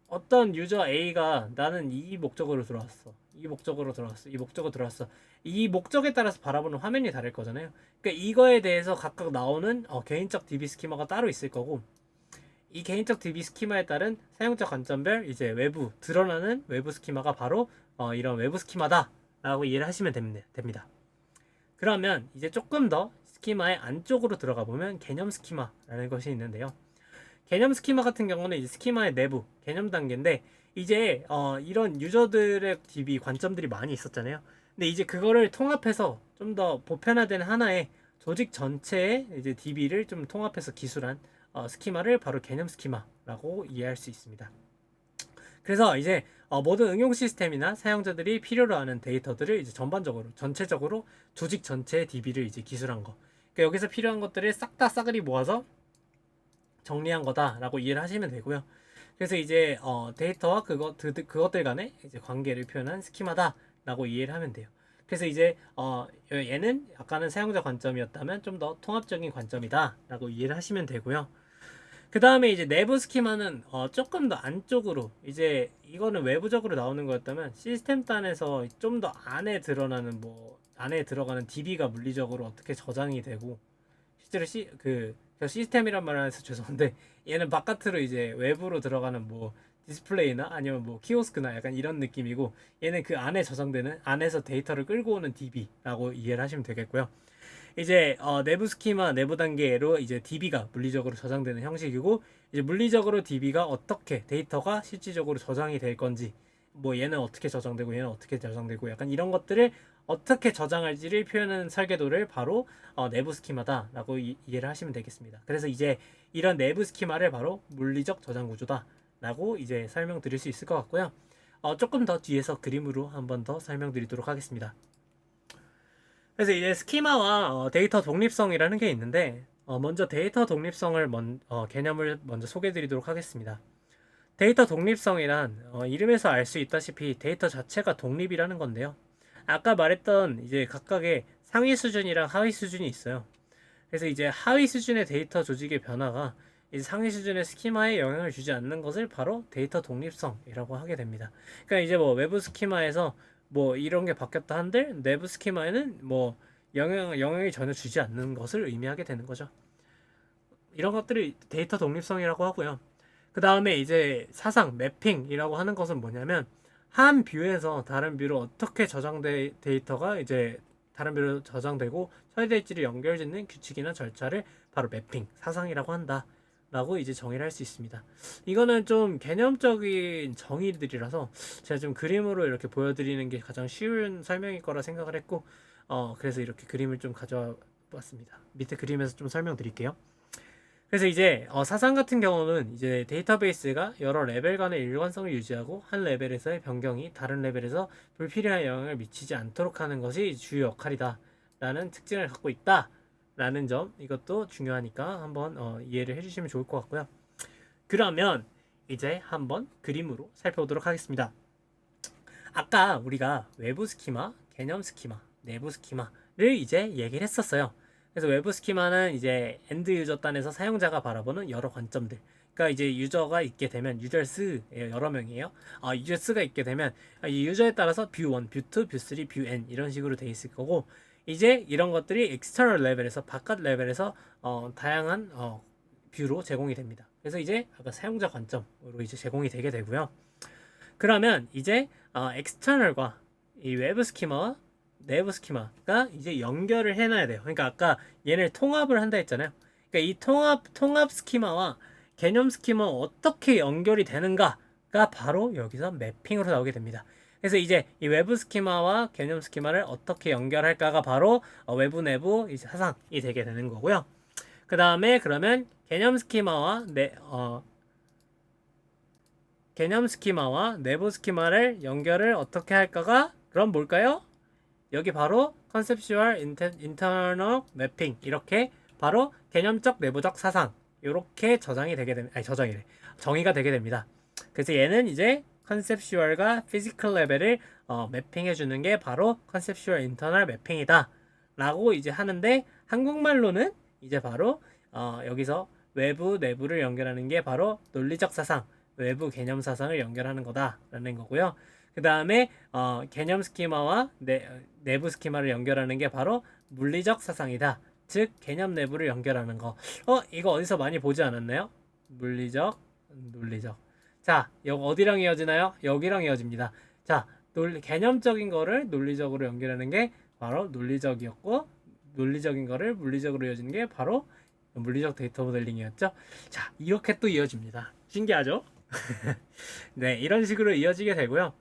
Speaker 1: 어떤 유저 A가 나는 이 목적으로 들어왔어. 이 목적으로 들어왔어. 이 목적으로 들어왔어. 이 목적에 따라서 바라보는 화면이 다를 거잖아요. 그러니까 이거에 대해서 각각 나오는 개인적 DB 스키마가 따로 있을 거고, 이 개인적 DB 스키마에 따른 사용자 관점별 이제 외부 드러나는 외부 스키마가 바로 이런 외부 스키마다라고 이해를 하시면 됩니다. 그러면 이제 조금 더 스키마의 안쪽으로 들어가 보면 개념 스키마라는 것이 있는데요. 개념 스키마 같은 경우는 이제 스키마의 내부 개념 단계인데, 이제 이런 유저들의 DB 관점들이 많이 있었잖아요. 근데 이제 그거를 통합해서 좀 더 보편화된 하나의 조직 전체의 이제 DB를 좀 통합해서 기술한 스키마를 바로 개념 스키마라고 이해할 수 있습니다. 그래서 이제 모든 응용 시스템이나 사용자들이 필요로 하는 데이터들을 이제 전반적으로 전체적으로 조직 전체의 DB를 이제 기술한 거. 그러니까 여기서 필요한 것들을 싹 다 싸그리 모아서 정리한 거다라고 이해를 하시면 되고요. 그래서 이제 데이터와 그것들 간의 이제 관계를 표현한 스키마다라고 이해를 하면 돼요. 그래서 이제 얘는 아까는 사용자 관점이었다면 좀 더 통합적인 관점이다라고 이해를 하시면 되고요. 그 다음에 이제 내부 스키마는 조금 더 안쪽으로, 이제 이거는 외부적으로 나오는 거였다면 시스템 단에서 좀 더 안에 드러나는 안에 들어가는 DB가 물리적으로 어떻게 저장이 되고, 실제로 시스템이란 말을 해서 죄송한데, 얘는 바깥으로 이제 외부로 들어가는 디스플레이나 아니면 키오스크나 약간 이런 느낌이고, 얘는 그 안에 저장되는, 안에서 데이터를 끌고 오는 DB라고 이해를 하시면 되겠고요. 이제 내부 스키마 내부 단계로 이제 DB가 물리적으로 저장되는 형식이고, 이제 물리적으로 DB가 어떻게 데이터가 실질적으로 저장이 될 건지, 얘는 어떻게 저장되고 얘는 어떻게 저장되고 약간 이런 것들을 어떻게 저장할지를 표현하는 설계도를 바로 내부 스키마다라고 이해를 하시면 되겠습니다. 그래서 이제 이런 내부 스키마를 바로 물리적 저장 구조다라고 이제 설명드릴 수 있을 것 같고요. 조금 더 뒤에서 그림으로 한번 더 설명드리도록 하겠습니다. 그래서 이제 스키마와 데이터 독립성이라는 게 있는데, 먼저 데이터 독립성을 개념을 먼저 소개해드리도록 하겠습니다. 데이터 독립성이란 이름에서 알 수 있다시피 데이터 자체가 독립이라는 건데요. 아까 말했던 이제 각각의 상위 수준이랑 하위 수준이 있어요. 그래서 이제 하위 수준의 데이터 조직의 변화가 이제 상위 수준의 스키마에 영향을 주지 않는 것을 바로 데이터 독립성이라고 하게 됩니다. 그러니까 이제 외부 스키마에서 이런 게 바뀌었다 한들 내부 스키마에는 영향이 전혀 주지 않는 것을 의미하게 되는 거죠. 이런 것들이 데이터 독립성이라고 하고요. 그 다음에 이제 사상 매핑이라고 하는 것은 뭐냐면, 한 뷰에서 다른 뷰로 어떻게 저장된 데이터가 이제 다른 뷰로 저장되고 처리될지를 연결짓는 규칙이나 절차를 바로 매핑, 사상이라고 한다 라고 이제 정의를 할 수 있습니다. 이거는 좀 개념적인 정의들이라서 제가 좀 그림으로 이렇게 보여드리는 게 가장 쉬운 설명일 거라 생각을 했고, 그래서 이렇게 그림을 좀 가져와 봤습니다. 밑에 그림에서 좀 설명드릴게요. 그래서 이제 사상 같은 경우는 이제 데이터베이스가 여러 레벨 간의 일관성을 유지하고 한 레벨에서의 변경이 다른 레벨에서 불필요한 영향을 미치지 않도록 하는 것이 주요 역할이다 라는 특징을 갖고 있다 라는 점, 이것도 중요하니까 한번 이해를 해주시면 좋을 것 같고요. 그러면 이제 한번 그림으로 살펴보도록 하겠습니다. 아까 우리가 외부 스키마, 개념 스키마, 내부 스키마를 이제 얘기를 했었어요. 그래서 외부 스키마는 이제 엔드 유저 단에서 사용자가 바라보는 여러 관점들. 그러니까 이제 유저가 있게 되면 유저스 여러 명이에요. 유저스가 있게 되면 이 유저에 따라서 뷰 1, 뷰 2, 뷰 3, 뷰 N 이런 식으로 돼 있을 거고, 이제 이런 것들이 external 레벨에서 바깥 레벨에서 다양한 뷰로 제공이 됩니다. 그래서 이제 아까 사용자 관점으로 이제 제공이 되게 되고요. 그러면 이제 external과 이 외부 스키마와 내부 스키마가 이제 연결을 해놔야 돼요. 그러니까 아까 얘를 통합을 한다 했잖아요. 그러니까 이 통합 스키마와 개념 스키마가 어떻게 연결이 되는가가 바로 여기서 매핑으로 나오게 됩니다. 그래서 이제 이 외부 스키마와 개념 스키마를 어떻게 연결할까가 바로 외부 내부 이제 사상이 되게 되는 거고요. 그 다음에 그러면 개념 스키마와 내부 스키마를 연결을 어떻게 할까가 그럼 뭘까요? 여기 바로 컨셉슈얼 인터널 매핑, 이렇게 바로 개념적 내부적 사상, 이렇게 정의가 되게 됩니다. 그래서 얘는 이제 컨셉슈얼과 피지컬 레벨을 매핑해 주는 게 바로 컨셉슈얼 인터널 매핑이다 라고 이제 하는데, 한국말로는 이제 바로 여기서 외부 내부를 연결하는 게 바로 논리적 사상, 외부 개념 사상을 연결하는 거다라는 거고요. 그 다음에 개념 스키마와 내부 스키마를 연결하는 게 바로 물리적 사상이다. 즉 개념 내부를 연결하는 거. 이거 어디서 많이 보지 않았나요? 물리적, 논리적. 자, 여기 어디랑 이어지나요? 여기랑 이어집니다. 자, 개념적인 거를 논리적으로 연결하는 게 바로 논리적이었고, 논리적인 거를 물리적으로 이어지는 게 바로 물리적 데이터 모델링이었죠. 자, 이렇게 또 이어집니다. 신기하죠? 네, 이런 식으로 이어지게 되고요.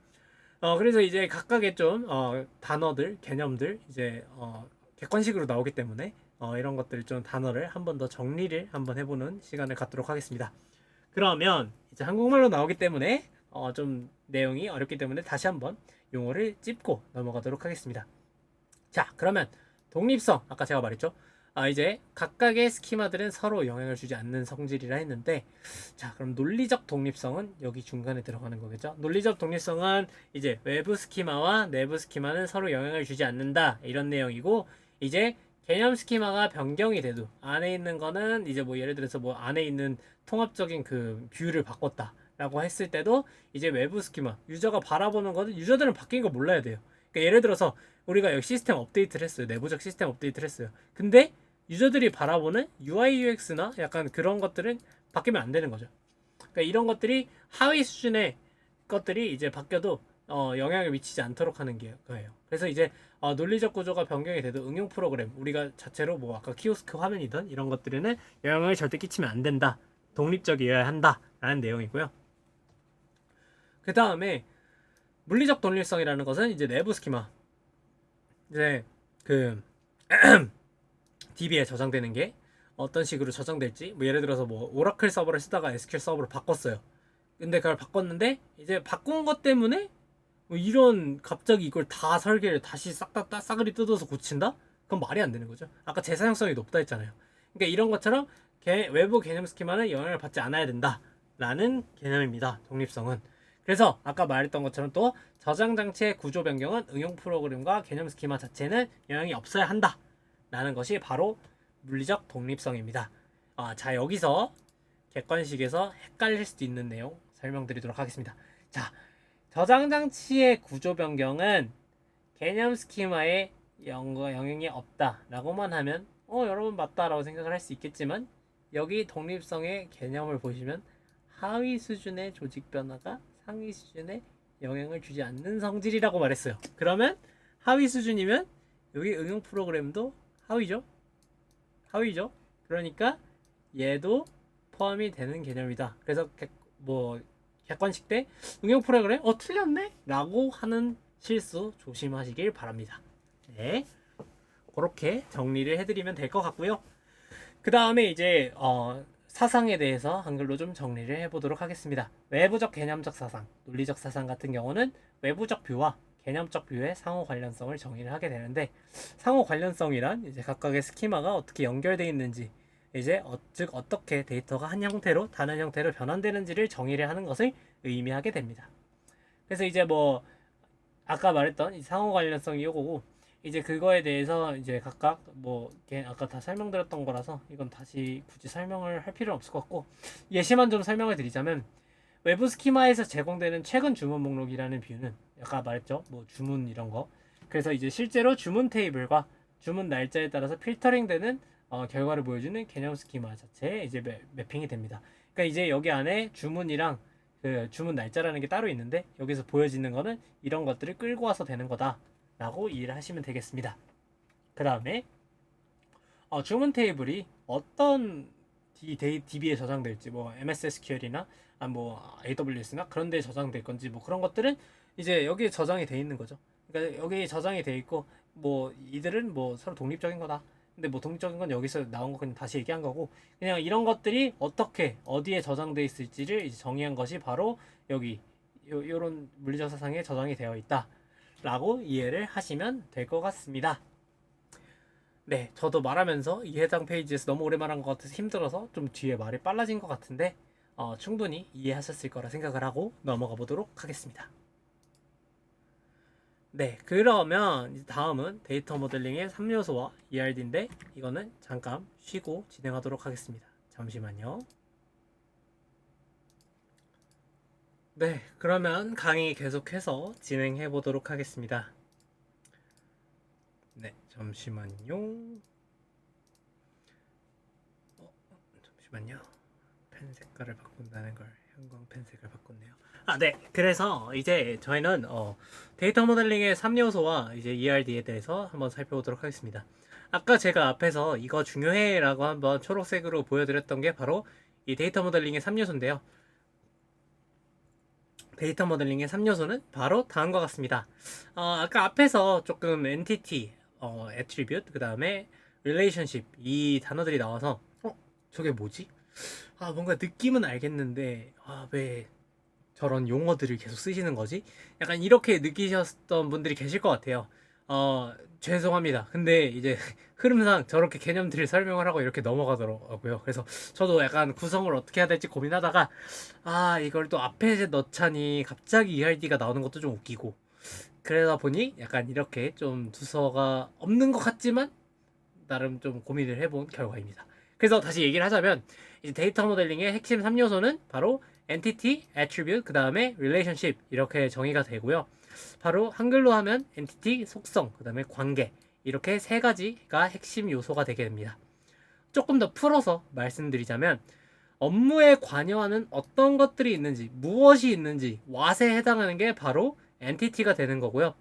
Speaker 1: 그래서 이제 각각의 좀 단어들, 개념들 이제 객관식으로 나오기 때문에 이런 것들 좀 단어를 한 번 더 정리를 한번 해보는 시간을 갖도록 하겠습니다. 그러면 이제 한국말로 나오기 때문에 좀 내용이 어렵기 때문에 다시 한번 용어를 찝고 넘어가도록 하겠습니다. 자, 그러면 독립성 아까 제가 말했죠. 이제 각각의 스키마들은 서로 영향을 주지 않는 성질이라 했는데, 자, 그럼 논리적 독립성은 여기 중간에 들어가는 거겠죠. 논리적 독립성은 이제 외부 스키마와 내부 스키마는 서로 영향을 주지 않는다 이런 내용이고, 이제 개념 스키마가 변경이 돼도 안에 있는 거는 이제 뭐 예를 들어서 뭐 안에 있는 통합적인 그 뷰를 바꿨다라고 했을 때도 이제 외부 스키마 유저가 바라보는 거는 유저들은 바뀐 거 몰라야 돼요. 그러니까 예를 들어서 우리가 여기 시스템 업데이트를 했어요. 내부적 시스템 업데이트를 했어요. 근데 유저들이 바라보는 UI UX나 약간 그런 것들은 바뀌면 안 되는 거죠. 그러니까 이런 것들이 하위 수준의 것들이 이제 바뀌어도 영향을 미치지 않도록 하는 거예요. 그래서 이제 논리적 구조가 변경이 돼도 응용 프로그램 우리가 자체로 뭐 아까 키오스크 화면이든 이런 것들에는 영향을 절대 끼치면 안 된다. 독립적이어야 한다라는 내용이고요. 그 다음에 물리적 독립성이라는 것은 이제 내부 스키마 이제 그 DB에 저장되는 게 어떤 식으로 저장될지 뭐 예를 들어서 뭐 오라클 서버를 쓰다가 SQL 서버로 바꿨어요. 근데 그걸 바꿨는데 이제 바꾼 것 때문에 뭐 이런 갑자기 이걸 다 설계를 다시 싹 다 싸그리 뜯어서 고친다? 그건 말이 안 되는 거죠. 아까 재사용성이 높다 했잖아요. 그러니까 이런 것처럼 외부 개념 스키마는 영향을 받지 않아야 된다 라는 개념입니다. 독립성은. 그래서 아까 말했던 것처럼 또 저장 장치의 구조 변경은 응용 프로그램과 개념 스키마 자체는 영향이 없어야 한다 라는 것이 바로 물리적 독립성입니다. 자, 여기서 객관식에서 헷갈릴 수도 있는 내용 설명드리도록 하겠습니다. 자, 저장 장치의 구조 변경은 개념 스키마에 영향이 없다라고만 하면 여러분 맞다라고 생각을 할 수 있겠지만, 여기 독립성의 개념을 보시면 하위 수준의 조직 변화가 상위 수준에 영향을 주지 않는 성질이라고 말했어요. 그러면 하위 수준이면 여기 응용 프로그램도 하위죠. 그러니까 얘도 포함이 되는 개념이다. 그래서 객관식 때 응용 프로그램 틀렸네? 라고 하는 실수 조심하시길 바랍니다. 네, 그렇게 정리를 해드리면 될 것 같고요. 그 다음에 이제 사상에 대해서 한글로 좀 정리를 해보도록 하겠습니다. 외부적 개념적 사상, 논리적 사상 같은 경우는 외부적 뷰와 개념적 뷰의 상호 관련성을 정의를 하게 되는데, 상호 관련성이란 이제 각각의 스키마가 어떻게 연결되어 있는지, 이제 즉 어떻게 데이터가 한 형태로 다른 형태로 변환되는지를 정의를 하는 것을 의미하게 됩니다. 그래서 이제 뭐 아까 말했던 이 상호 관련성이 이거고, 이제 그거에 대해서 이제 각각 뭐 아까 다 설명드렸던 거라서 이건 다시 굳이 설명을 할 필요는 없을 것 같고, 예시만 좀 설명을 드리자면 외부 스키마에서 제공되는 최근 주문 목록이라는 뷰는 아까 말했죠, 뭐 주문 이런 거. 그래서 이제 실제로 주문 테이블과 주문 날짜에 따라서 필터링되는 결과를 보여주는 개념 스키마 자체에 이제 매핑이 됩니다. 그러니까 이제 여기 안에 주문이랑 그 주문 날짜라는 게 따로 있는데, 여기서 보여지는 거는 이런 것들을 끌고 와서 되는 거다 라고 이해를 하시면 되겠습니다. 그 다음에 주문 테이블이 어떤 DB에 저장될지, 뭐 MS SQL이나 뭐 AWS나 그런 데에 저장될 건지, 뭐 그런 것들은 이제 여기에 저장이 돼 있는 거죠. 그러니까 여기 저장이 돼 있고, 뭐 이들은 뭐 서로 독립적인 거다. 근데 뭐 독립적인 건 여기서 나온 거 그냥 다시 얘기한 거고, 그냥 이런 것들이 어떻게 어디에 저장돼 있을지를 이제 정의한 것이 바로 여기 요런 물리적 사상에 저장이 되어 있다 라고 이해를 하시면 될 것 같습니다. 네, 저도 말하면서 이 해당 페이지에서 너무 오래 말한 것 같아서 힘들어서 좀 뒤에 말이 빨라진 것 같은데 충분히 이해하셨을 거라 생각을 하고 넘어가 보도록 하겠습니다. 네, 그러면 다음은 데이터 모델링의 3요소와 ERD인데, 이거는 잠깐 쉬고 진행하도록 하겠습니다. 잠시만요. 네, 그러면 강의 계속해서 진행해 보도록 하겠습니다. 네, 잠시만요. 잠시만요. 펜 색깔을 바꾼다는 걸 형광 펜색을 바꿨네요. 아, 네. 그래서 이제 저희는 데이터 모델링의 3요소와 이제 ERD에 대해서 한번 살펴보도록 하겠습니다. 아까 제가 앞에서 이거 중요해라고 한번 초록색으로 보여드렸던 게 바로 이 데이터 모델링의 3요소인데요. 데이터 모델링의 3요소는 바로 다음과 같습니다. 아까 앞에서 조금 entity, attribute, 그 다음에 relationship 이 단어들이 나와서 저게 뭐지? 뭔가 느낌은 알겠는데 왜 저런 용어들을 계속 쓰시는 거지? 약간 이렇게 느끼셨던 분들이 계실 것 같아요. 죄송합니다. 근데 이제 흐름상 저렇게 개념들을 설명을 하고 이렇게 넘어가더라고요. 그래서 저도 약간 구성을 어떻게 해야 될지 고민하다가 이걸 또 앞에 넣자니 갑자기 ERD가 나오는 것도 좀 웃기고 그러다 보니 약간 이렇게 좀 두서가 없는 것 같지만 나름 좀 고민을 해본 결과입니다. 그래서 다시 얘기를 하자면 이제 데이터 모델링의 핵심 3요소는 바로 entity, attribute, 그 다음에 relationship 이렇게 정의가 되고요. 바로 한글로 하면 entity, 속성, 그 다음에 관계 이렇게 세 가지가 핵심 요소가 되게 됩니다. 조금 더 풀어서 말씀드리자면 업무에 관여하는 어떤 것들이 있는지, 무엇이 있는지, what에 해당하는 게 바로 entity가 되는 거고요.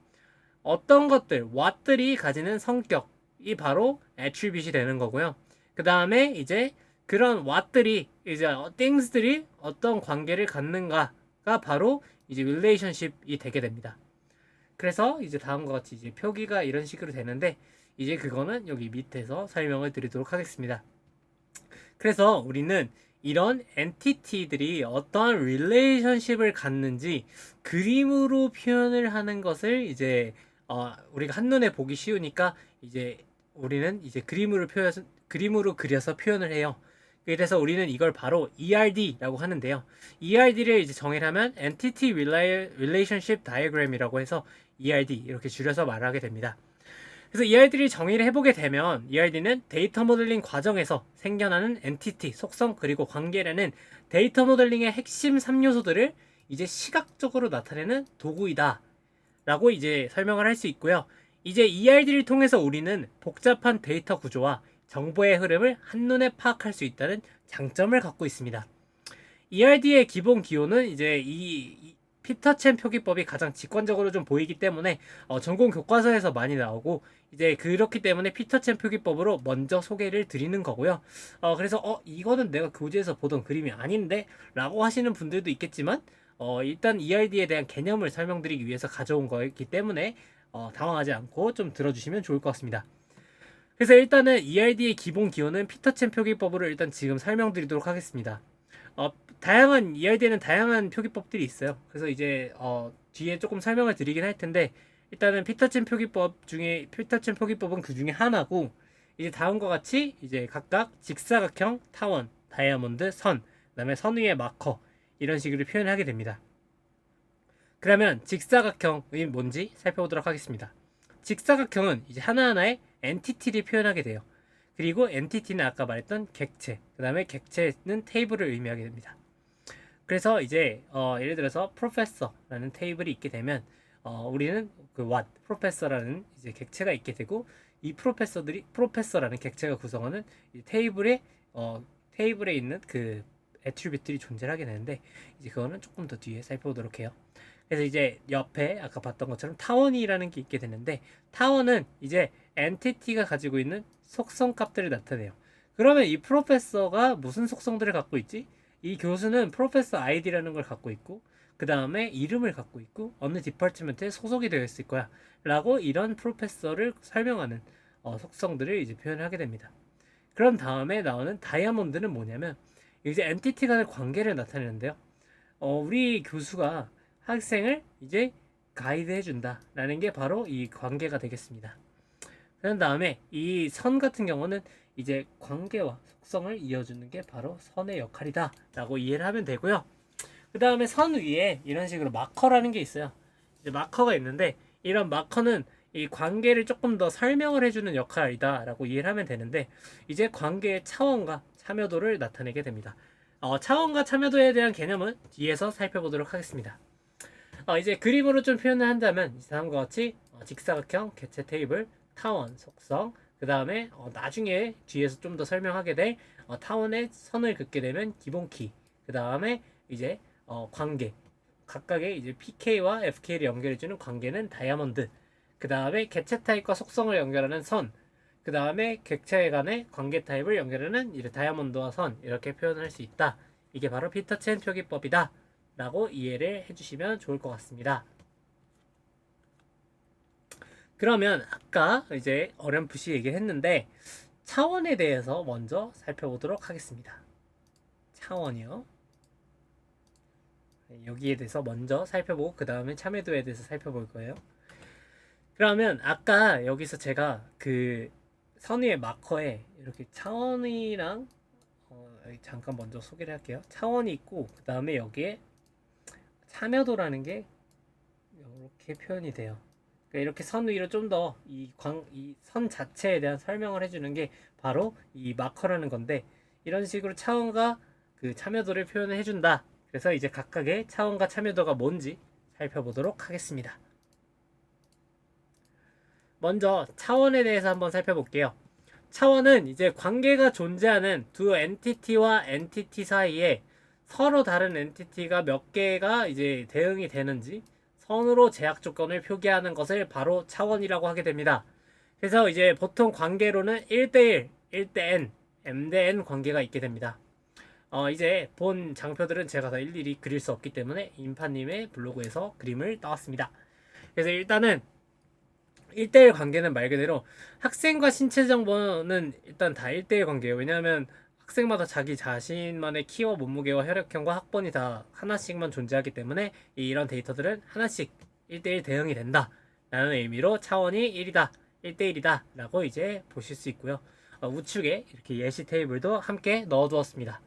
Speaker 1: 어떤 것들, what들이 가지는 성격이 바로 attribute이 되는 거고요. 그 다음에 이제 그런 what들이 이제 things들이 어떤 관계를 갖는가가 바로 이제 relationship이 되게 됩니다. 그래서 이제 다음과 같이 이제 표기가 이런 식으로 되는데 이제 그거는 여기 밑에서 설명을 드리도록 하겠습니다. 그래서 우리는 이런 엔티티들이 어떠한 릴레이션십을 갖는지 그림으로 표현을 하는 것을 이제 우리가 한눈에 보기 쉬우니까 이제 우리는 이제 그림으로 그려서 표현을 해요. 그래서 우리는 이걸 바로 ERD라고 하는데요. ERD를 이제 정의를 하면 Entity Relationship Diagram이라고 해서 ERD 이렇게 줄여서 말하게 됩니다. 그래서 ERD를 정의를 해보게 되면 ERD는 데이터 모델링 과정에서 생겨나는 엔티티, 속성, 그리고 관계라는 데이터 모델링의 핵심 3요소들을 이제 시각적으로 나타내는 도구이다 라고 이제 설명을 할 수 있고요. 이제 ERD를 통해서 우리는 복잡한 데이터 구조와 정보의 흐름을 한눈에 파악할 수 있다는 장점을 갖고 있습니다. ERD의 기본 기호는 이제 이 피터첸 표기법이 가장 직관적으로 좀 보이기 때문에 전공 교과서에서 많이 나오고 이제 그렇기 때문에 피터첸 표기법으로 먼저 소개를 드리는 거고요. 그래서 이거는 내가 교재에서 보던 그림이 아닌데 라고 하시는 분들도 있겠지만 일단 ERD에 대한 개념을 설명드리기 위해서 가져온 거였기 때문에 당황하지 않고 좀 들어주시면 좋을 것 같습니다. 그래서 일단은 ERD의 기본 기호는 피터첸 표기법으로 일단 지금 설명드리도록 하겠습니다. 다양한 ERD에는 다양한 표기법들이 있어요. 그래서 이제 뒤에 조금 설명을 드리긴 할 텐데 일단은 피터첸 표기법은 그 중에 하나고 이제 다음과 같이 이제 각각 직사각형, 타원, 다이아몬드, 선, 그다음에 선 위의 마커 이런 식으로 표현하게 됩니다. 그러면 직사각형이 뭔지 살펴보도록 하겠습니다. 직사각형은 이제 하나하나의 엔티티를 표현하게 돼요. 그리고 엔티티는 아까 말했던 객체, 그 다음에 객체는 테이블을 의미하게 됩니다. 그래서 이제 예를 들어서 professor라는 테이블이 있게 되면 우리는 그 what, professor라는 이제 객체가 있게 되고 이 professor라는 객체가 구성하는 테이블에 있는 그 애트리뷰트들이 존재하게 되는데 이제 그거는 조금 더 뒤에 살펴보도록 해요. 그래서 이제 옆에 아까 봤던 것처럼 타원이라는 게 있게 되는데 타원은 이제 엔티티가 가지고 있는 속성 값들을 나타내요. 그러면 이 프로페서가 무슨 속성들을 갖고 있지? 이 교수는 프로페서 아이디라는 걸 갖고 있고 그 다음에 이름을 갖고 있고 어느 디파트먼트에 소속이 되어 있을 거야 라고 이런 프로페서를 설명하는 속성들을 이제 표현하게 됩니다. 그런 다음에 나오는 다이아몬드는 뭐냐면 이제 엔티티 간의 관계를 나타내는데요. 우리 교수가 학생을 이제 가이드 해준다라는 게 바로 이 관계가 되겠습니다. 그런 다음에 이 선 같은 경우는 이제 관계와 속성을 이어주는 게 바로 선의 역할이다 라고 이해를 하면 되고요. 그 다음에 선 위에 이런 식으로 마커라는 게 있어요. 이제 마커가 있는데 이런 마커는 이 관계를 조금 더 설명을 해주는 역할이다 라고 이해를 하면 되는데 이제 관계의 차원과 참여도를 나타내게 됩니다. 차원과 참여도에 대한 개념은 뒤에서 살펴보도록 하겠습니다. 이제 그림으로 좀 표현을 한다면 다음과 같이 직사각형, 개체 테이블, 타원, 속성, 그 다음에 나중에 뒤에서 좀 더 설명하게 될 타원의 선을 긋게 되면 기본키, 그 다음에 이제 관계, 각각의 이제 PK와 FK를 연결해주는 관계는 다이아몬드, 그 다음에 개체 타입과 속성을 연결하는 선, 그 다음에 객체 간의 관계 타입을 연결하는 이제 다이아몬드와 선, 이렇게 표현할 수 있다. 이게 바로 피터첸 표기법이다 라고 이해를 해주시면 좋을 것 같습니다. 그러면 아까 이제 어렴풋이 얘기를 했는데 차원에 대해서 먼저 살펴보도록 하겠습니다. 차원이요. 여기에 대해서 먼저 살펴보고 그 다음에 참여도에 대해서 살펴볼 거예요. 그러면 아까 여기서 제가 그 선의의 마커에 이렇게 차원이랑 잠깐 먼저 소개를 할게요. 차원이 있고 그 다음에 여기에 참여도라는 게 이렇게 표현이 돼요. 그러니까 이렇게 선 위로 좀 더 이 선 자체에 대한 설명을 해주는 게 바로 이 마커라는 건데, 이런 식으로 차원과 그 참여도를 표현을 해준다. 그래서 이제 각각의 차원과 참여도가 뭔지 살펴보도록 하겠습니다. 먼저 차원에 대해서 한번 살펴볼게요. 차원은 이제 관계가 존재하는 두 엔티티와 엔티티 사이에 서로 다른 엔티티가 몇 개가 이제 대응이 되는지 선으로 제약 조건을 표기하는 것을 바로 차원이라고 하게 됩니다. 그래서 이제 보통 관계로는 1대1, 1대 n, m/n 관계가 있게 됩니다. 이제 본 장표들은 제가 다 일일이 그릴 수 없기 때문에 인파님의 블로그에서 그림을 따왔습니다. 그래서 일단은 1대1 관계는 말 그대로 학생과 신체 정보는 일단 다 1대1 관계예요. 왜냐하면 학생마다 자기 자신만의 키와 몸무게와 혈액형과 학번이 다 하나씩만 존재하기 때문에 이런 데이터들은 하나씩 1대1 대응이 된다 라는 의미로 차원이 1이다, 1대1이다 라고 이제 보실 수 있고요. 우측에 이렇게 예시 테이블도 함께 넣어두었습니다.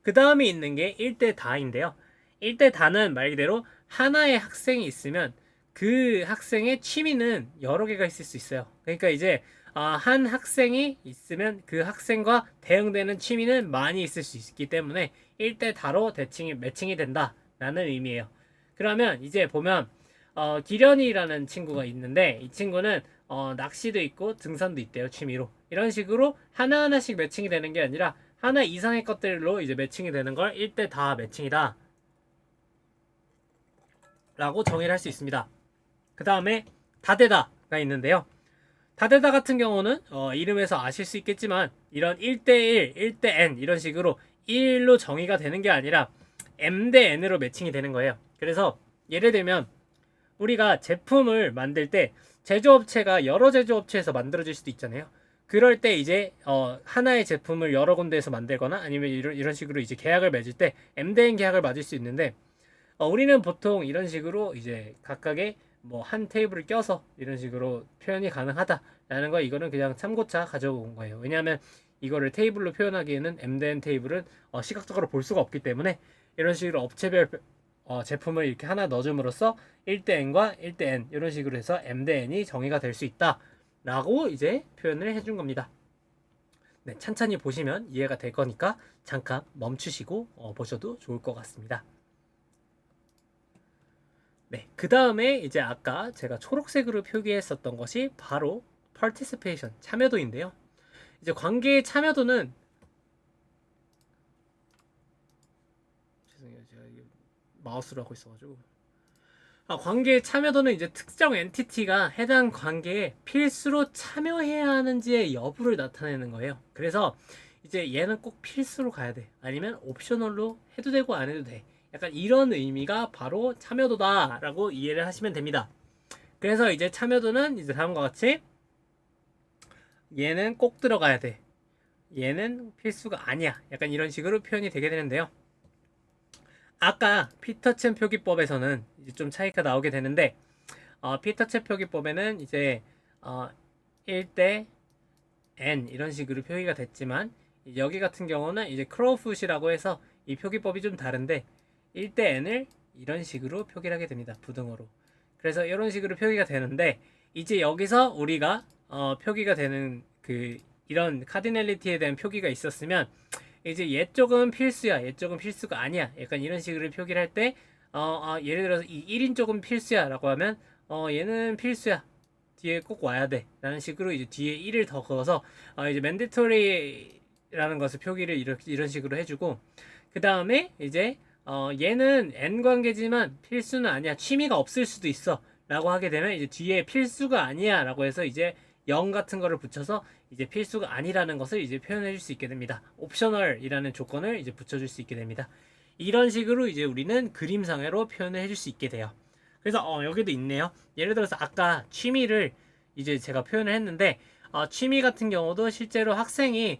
Speaker 1: 그 다음에 있는 게 1대 다인데요. 1대 다는 말 그대로 하나의 학생이 있으면 그 학생의 취미는 여러 개가 있을 수 있어요. 그러니까 이제 한 학생이 있으면 그 학생과 대응되는 취미는 많이 있을 수 있기 때문에 1대 다로 매칭이 된다 라는 의미예요. 그러면 이제 보면 기련이라는 친구가 있는데, 이 친구는 낚시도 있고 등산도 있대요, 취미로. 이런 식으로 하나하나씩 매칭이 되는 게 아니라 하나 이상의 것들로 이제 매칭이 되는 걸 1대 다 매칭이다 라고 정의를 할 수 있습니다. 그 다음에 다대다가 있는데요. 다대다 같은 경우는 이름에서 아실 수 있겠지만 이런 1대1, 1대-n 이런 식으로 1로 정의가 되는 게 아니라 m/n으로 매칭이 되는 거예요. 그래서 예를 들면 우리가 제품을 만들 때 제조업체가 여러 제조업체에서 만들어질 수도 있잖아요. 그럴 때 이제 하나의 제품을 여러 군데에서 만들거나 아니면 이런 식으로 이제 계약을 맺을 때 m/n 계약을 맺을 수 있는데, 우리는 보통 이런 식으로 이제 각각의 뭐 한 테이블을 껴서 이런 식으로 표현이 가능하다라는 거, 이거는 그냥 참고차 가져온 거예요. 왜냐하면 이거를 테이블로 표현하기에는 m/n 테이블은 시각적으로 볼 수가 없기 때문에 이런 식으로 업체별 제품을 이렇게 하나 넣어줌으로써 1대-n과 1대-n 이런 식으로 해서 m/n이 정의가 될 수 있다 라고 이제 표현을 해준 겁니다. 네, 찬찬히 보시면 이해가 될 거니까 잠깐 멈추시고 보셔도 좋을 것 같습니다. 네, 그 다음에 이제 아까 제가 초록색으로 표기했었던 것이 바로 participation, 참여도인데요. 이제 관계의 참여도는, 죄송해요, 제가 마우스로 하고 있어가지고, 관계의 참여도는 이제 특정 엔티티가 해당 관계에 필수로 참여해야 하는지의 여부를 나타내는 거예요. 그래서 이제 얘는 꼭 필수로 가야 돼, 아니면 옵셔널로 해도 되고 안 해도 돼, 약간 이런 의미가 바로 참여도다 라고 이해를 하시면 됩니다. 그래서 이제 참여도는 이제 다음과 같이 얘는 꼭 들어가야 돼, 얘는 필수가 아니야, 약간 이런 식으로 표현이 되게 되는데요. 아까 피터첸 표기법에서는 이제 좀 차이가 나오게 되는데, 피터첸 표기법에는 이제 1대 n 이런 식으로 표기가 됐지만, 여기 같은 경우는 이제 크로우풋이라고 해서 이 표기법이 좀 다른데 1대-n을 이런 식으로 표기를 하게 됩니다. 부등호로. 그래서 이런 식으로 표기가 되는데, 이제 여기서 우리가 표기가 되는 이런 카디널리티에 대한 표기가 있었으면 이제 얘 쪽은 필수야, 얘 쪽은 필수가 아니야. 약간 이런 식으로 표기를 할 때, 예를 들어서 이 1인 쪽은 필수야 라고 하면, 얘는 필수야. 뒤에 꼭 와야 돼. 라는 식으로 이제 뒤에 1을 더 그어서, 이제 mandatory라는 것을 표기를 이런 식으로 해주고, 그 다음에 이제, 얘는 N 관계지만 필수는 아니야. 취미가 없을 수도 있어. 라고 하게 되면 이제 뒤에 필수가 아니야. 라고 해서 이제 0 같은 거를 붙여서 이제 필수가 아니라는 것을 이제 표현해 줄 수 있게 됩니다. 옵셔널이라는 조건을 이제 붙여줄 수 있게 됩니다. 이런 식으로 이제 우리는 그림상으로 표현을 해줄 수 있게 돼요. 그래서 여기도 있네요. 예를 들어서 아까 취미를 이제 제가 표현을 했는데 취미 같은 경우도 실제로 학생이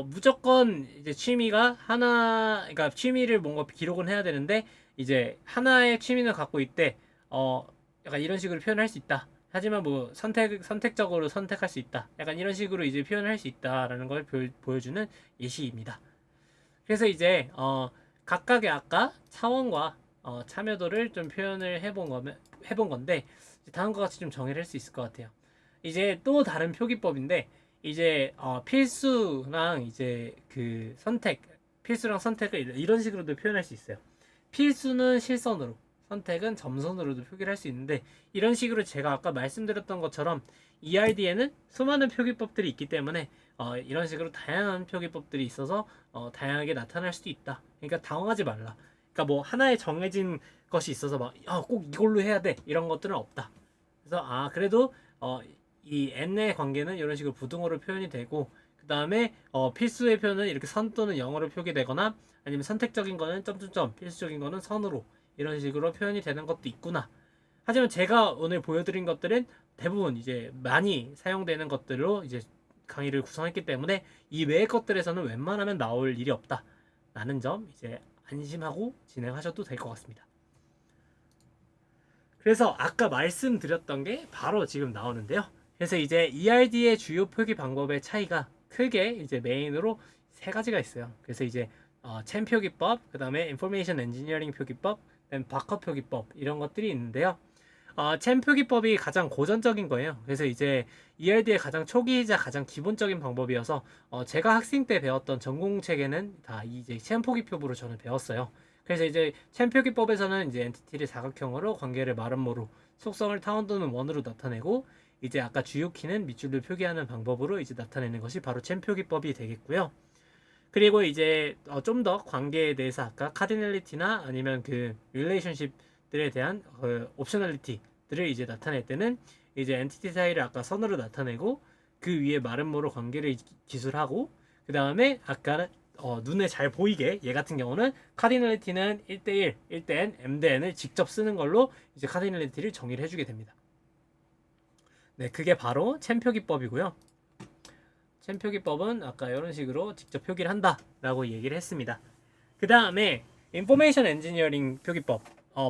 Speaker 1: 무조건 이제 취미가 하나, 그러니까 취미를 뭔가 기록을 해야 되는데 이제 하나의 취미는 갖고 있대. 약간 이런 식으로 표현할 수 있다. 하지만 뭐 선택적으로 선택할 수 있다. 약간 이런 식으로 이제 표현할 수 있다라는 걸 보여주는 예시입니다. 그래서 이제 각각의 아까 차원과 참여도를 좀 표현을 해본 건데 다음과 같이 좀 정의를 할 수 있을 것 같아요. 이제 또 다른 표기법인데 이제 필수랑 이제 그 필수랑 선택을 이런 식으로도 표현할 수 있어요. 필수는 실선으로, 선택은 점선으로도 표기를 할 수 있는데 이런 식으로 제가 아까 말씀드렸던 것처럼 ERD에는 수많은 표기법들이 있기 때문에 이런 식으로 다양한 표기법들이 있어서 다양하게 나타날 수도 있다. 그러니까 당황하지 말라. 그러니까 뭐 하나의 정해진 것이 있어서 막 꼭 이걸로 해야 돼 이런 것들은 없다. 그래서 그래도 이 n의 관계는 이런 식으로 부등호로 표현이 되고 그 다음에 필수의 표현은 이렇게 선 또는 영어로 표기되거나 아니면 선택적인 거는 점점점, 필수적인 거는 선으로 이런 식으로 표현이 되는 것도 있구나. 하지만 제가 오늘 보여드린 것들은 대부분 이제 많이 사용되는 것들로 이제 강의를 구성했기 때문에 이 외의 것들에서는 웬만하면 나올 일이 없다 라는 점 이제 안심하고 진행하셔도 될 것 같습니다. 그래서 아까 말씀드렸던 게 바로 지금 나오는데요. 그래서 이제 ERD의 주요 표기 방법의 차이가 크게 이제 메인으로 세 가지가 있어요. 그래서 이제 챔 표기법, 그 다음에 인포메이션 엔지니어링 표기법, 그다음에 바커 표기법 이런 것들이 있는데요. 챔 표기법이 가장 고전적인 거예요. 그래서 이제 ERD의 가장 초기이자 가장 기본적인 방법이어서 제가 학생 때 배웠던 전공 책에는 다 이제 챔 표기법으로 저는 배웠어요. 그래서 이제 챔 표기법에서는 이제 엔티티를 사각형으로 관계를 마름모로 속성을 타원 또는 원으로 나타내고 이제 아까 주요 키는 밑줄을 표기하는 방법으로 이제 나타내는 것이 바로 챔 표기법이 되겠고요. 그리고 이제 좀 더 관계에 대해서 아까 카디널리티나 아니면 그 릴레이션십들에 대한 옵셔널리티들을 이제 나타낼 때는 이제 엔티티 사이를 아까 선으로 나타내고 그 위에 마름모로 관계를 기술하고 그 다음에 아까 눈에 잘 보이게 얘 같은 경우는 카디널리티는 1대1, 1대 n, m대 n을 직접 쓰는 걸로 이제 카디널리티를 정의를 해주게 됩니다. 네, 그게 바로 챔표기법이고요. 챔표기법은 아까 이런 식으로 직접 표기를 한다라고 얘기를 했습니다. 그 다음에 인포메이션 엔지니어링 표기법.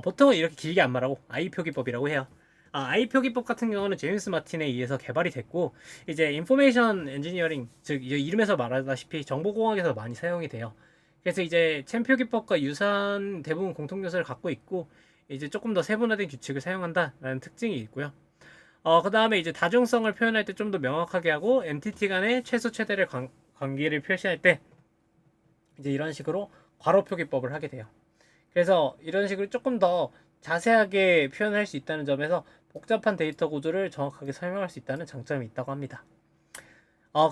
Speaker 1: 보통은 이렇게 길게 안 말하고 I 표기법이라고 해요. I 표기법 같은 경우는 제임스 마틴에 의해서 개발이 됐고 이제 인포메이션 엔지니어링 즉 이름에서 말하다시피 정보공학에서 많이 사용이 돼요. 그래서 이제 챔 표기법과 유사한 대부분 공통 요소를 갖고 있고 이제 조금 더 세분화된 규칙을 사용한다라는 특징이 있고요. 그 다음에 이제 다중성을 표현할 때 좀 더 명확하게 하고 엔티티 간의 최소 최대를 관계를 표시할 때 이제 이런 식으로 괄호 표기법을 하게 돼요. 그래서 이런 식으로 조금 더 자세하게 표현할 수 있다는 점에서 복잡한 데이터 구조를 정확하게 설명할 수 있다는 장점이 있다고 합니다.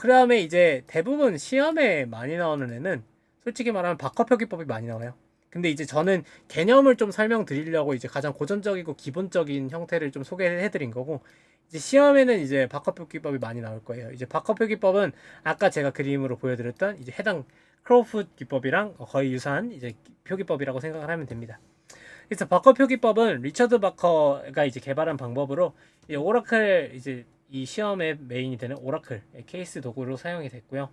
Speaker 1: 그 다음에 이제 대부분 시험에 많이 나오는 애는 솔직히 말하면 바커 표기법이 많이 나와요. 근데 이제 저는 개념을 좀 설명드리려고 이제 가장 고전적이고 기본적인 형태를 좀 소개해드린 거고 이제 시험에는 이제 바커 표기법이 많이 나올 거예요. 이제 바커 표기법은 아까 제가 그림으로 보여드렸던 이제 해당 크로우풋 기법이랑 거의 유사한 이제 표기법이라고 생각을 하면 됩니다. 그래서 바커 표기법은 리처드 바커가 이제 개발한 방법으로 이제 오라클 이제 이 시험의 메인이 되는 오라클 케이스 도구로 사용이 됐고요.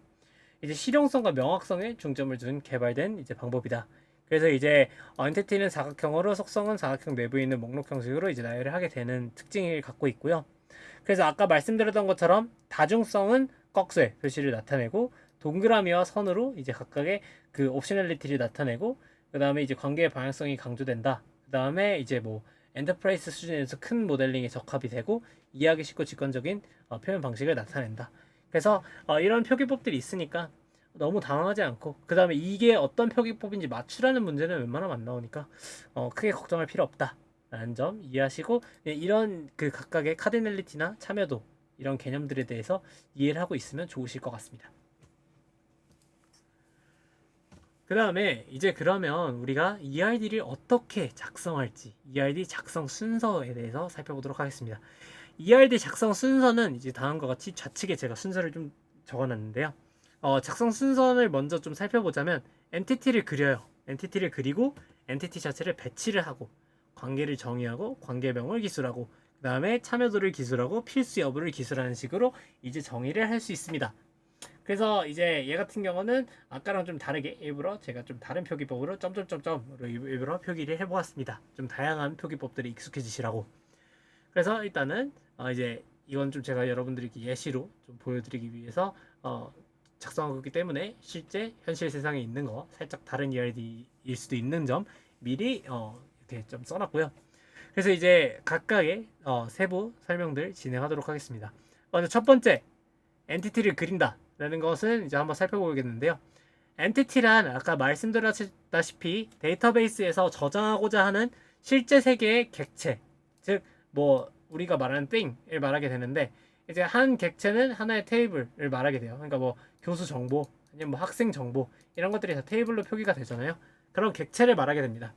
Speaker 1: 이제 실용성과 명확성에 중점을 둔 개발된 이제 방법이다. 그래서 이제 엔티티는 사각형으로 속성은 사각형 내부에 있는 목록 형식으로 이제 나열을 하게 되는 특징을 갖고 있고요. 그래서 아까 말씀드렸던 것처럼 다중성은 꺽쇠 표시를 나타내고 동그라미와 선으로 이제 각각의 그 옵셔널리티를 나타내고 그 다음에 이제 관계의 방향성이 강조된다. 그 다음에 이제 뭐 엔터프라이즈 수준에서 큰 모델링에 적합이 되고 이해하기 쉽고 직관적인 표현 방식을 나타낸다. 그래서 이런 표기법들이 있으니까 너무 당황하지 않고 그 다음에 이게 어떤 표기법인지 맞추라는 문제는 웬만하면 안 나오니까 크게 걱정할 필요 없다라는 점 이해하시고 이런 그 각각의 카디널리티나 참여도 이런 개념들에 대해서 이해를 하고 있으면 좋으실 것 같습니다. 그 다음에 이제 그러면 우리가 ERD를 어떻게 작성할지 ERD 작성 순서에 대해서 살펴보도록 하겠습니다. ERD 작성 순서는 이제 다음과 같이 좌측에 제가 순서를 좀 적어놨는데요. 작성 순서를 먼저 좀 살펴보자면 엔티티를 그려요. 엔티티를 그리고 엔티티 자체를 배치를 하고 관계를 정의하고 관계명을 기술하고 그 다음에 참여도를 기술하고 필수 여부를 기술하는 식으로 이제 정의를 할 수 있습니다. 그래서 이제 얘 같은 경우는 아까랑 좀 다르게 일부러 제가 좀 다른 표기법으로 점점점점으로 일부러 표기를 해보았습니다. 좀 다양한 표기법들이 익숙해지시라고. 그래서 일단은 이제 이건 좀 제가 여러분들에게 예시로 좀 보여드리기 위해서 작성하고 있기 때문에 실제 현실 세상에 있는 거 살짝 다른 ERD일 수도 있는 점 미리 이렇게 좀 써놨고요. 그래서 이제 각각의 세부 설명들 진행하도록 하겠습니다. 먼저 첫 번째 엔티티를 그린다 라는 것은 이제 한번 살펴보겠는데요. 엔티티란 아까 말씀드렸다시피 데이터베이스에서 저장하고자 하는 실제 세계의 객체, 즉 뭐 우리가 말하는 thing을 말하게 되는데 이제 한 객체는 하나의 테이블을 말하게 돼요. 그러니까 뭐 교수 정보 아니면 뭐 학생 정보 이런 것들이 다 테이블로 표기가 되잖아요. 그런 객체를 말하게 됩니다.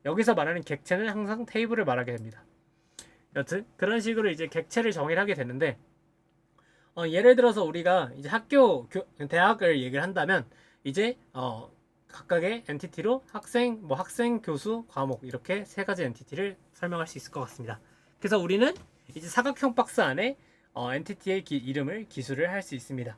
Speaker 1: 여기서 말하는 객체는 항상 테이블을 말하게 됩니다. 여튼 그런 식으로 이제 객체를 정의를 하게 되는데 예를 들어서 우리가 이제 대학을 얘기를 한다면 이제 각각의 엔티티로 학생, 뭐 학생, 교수, 과목 이렇게 세 가지 엔티티를 설명할 수 있을 것 같습니다. 그래서 우리는 이제 사각형 박스 안에 엔티티의 이름을 기술을 할 수 있습니다.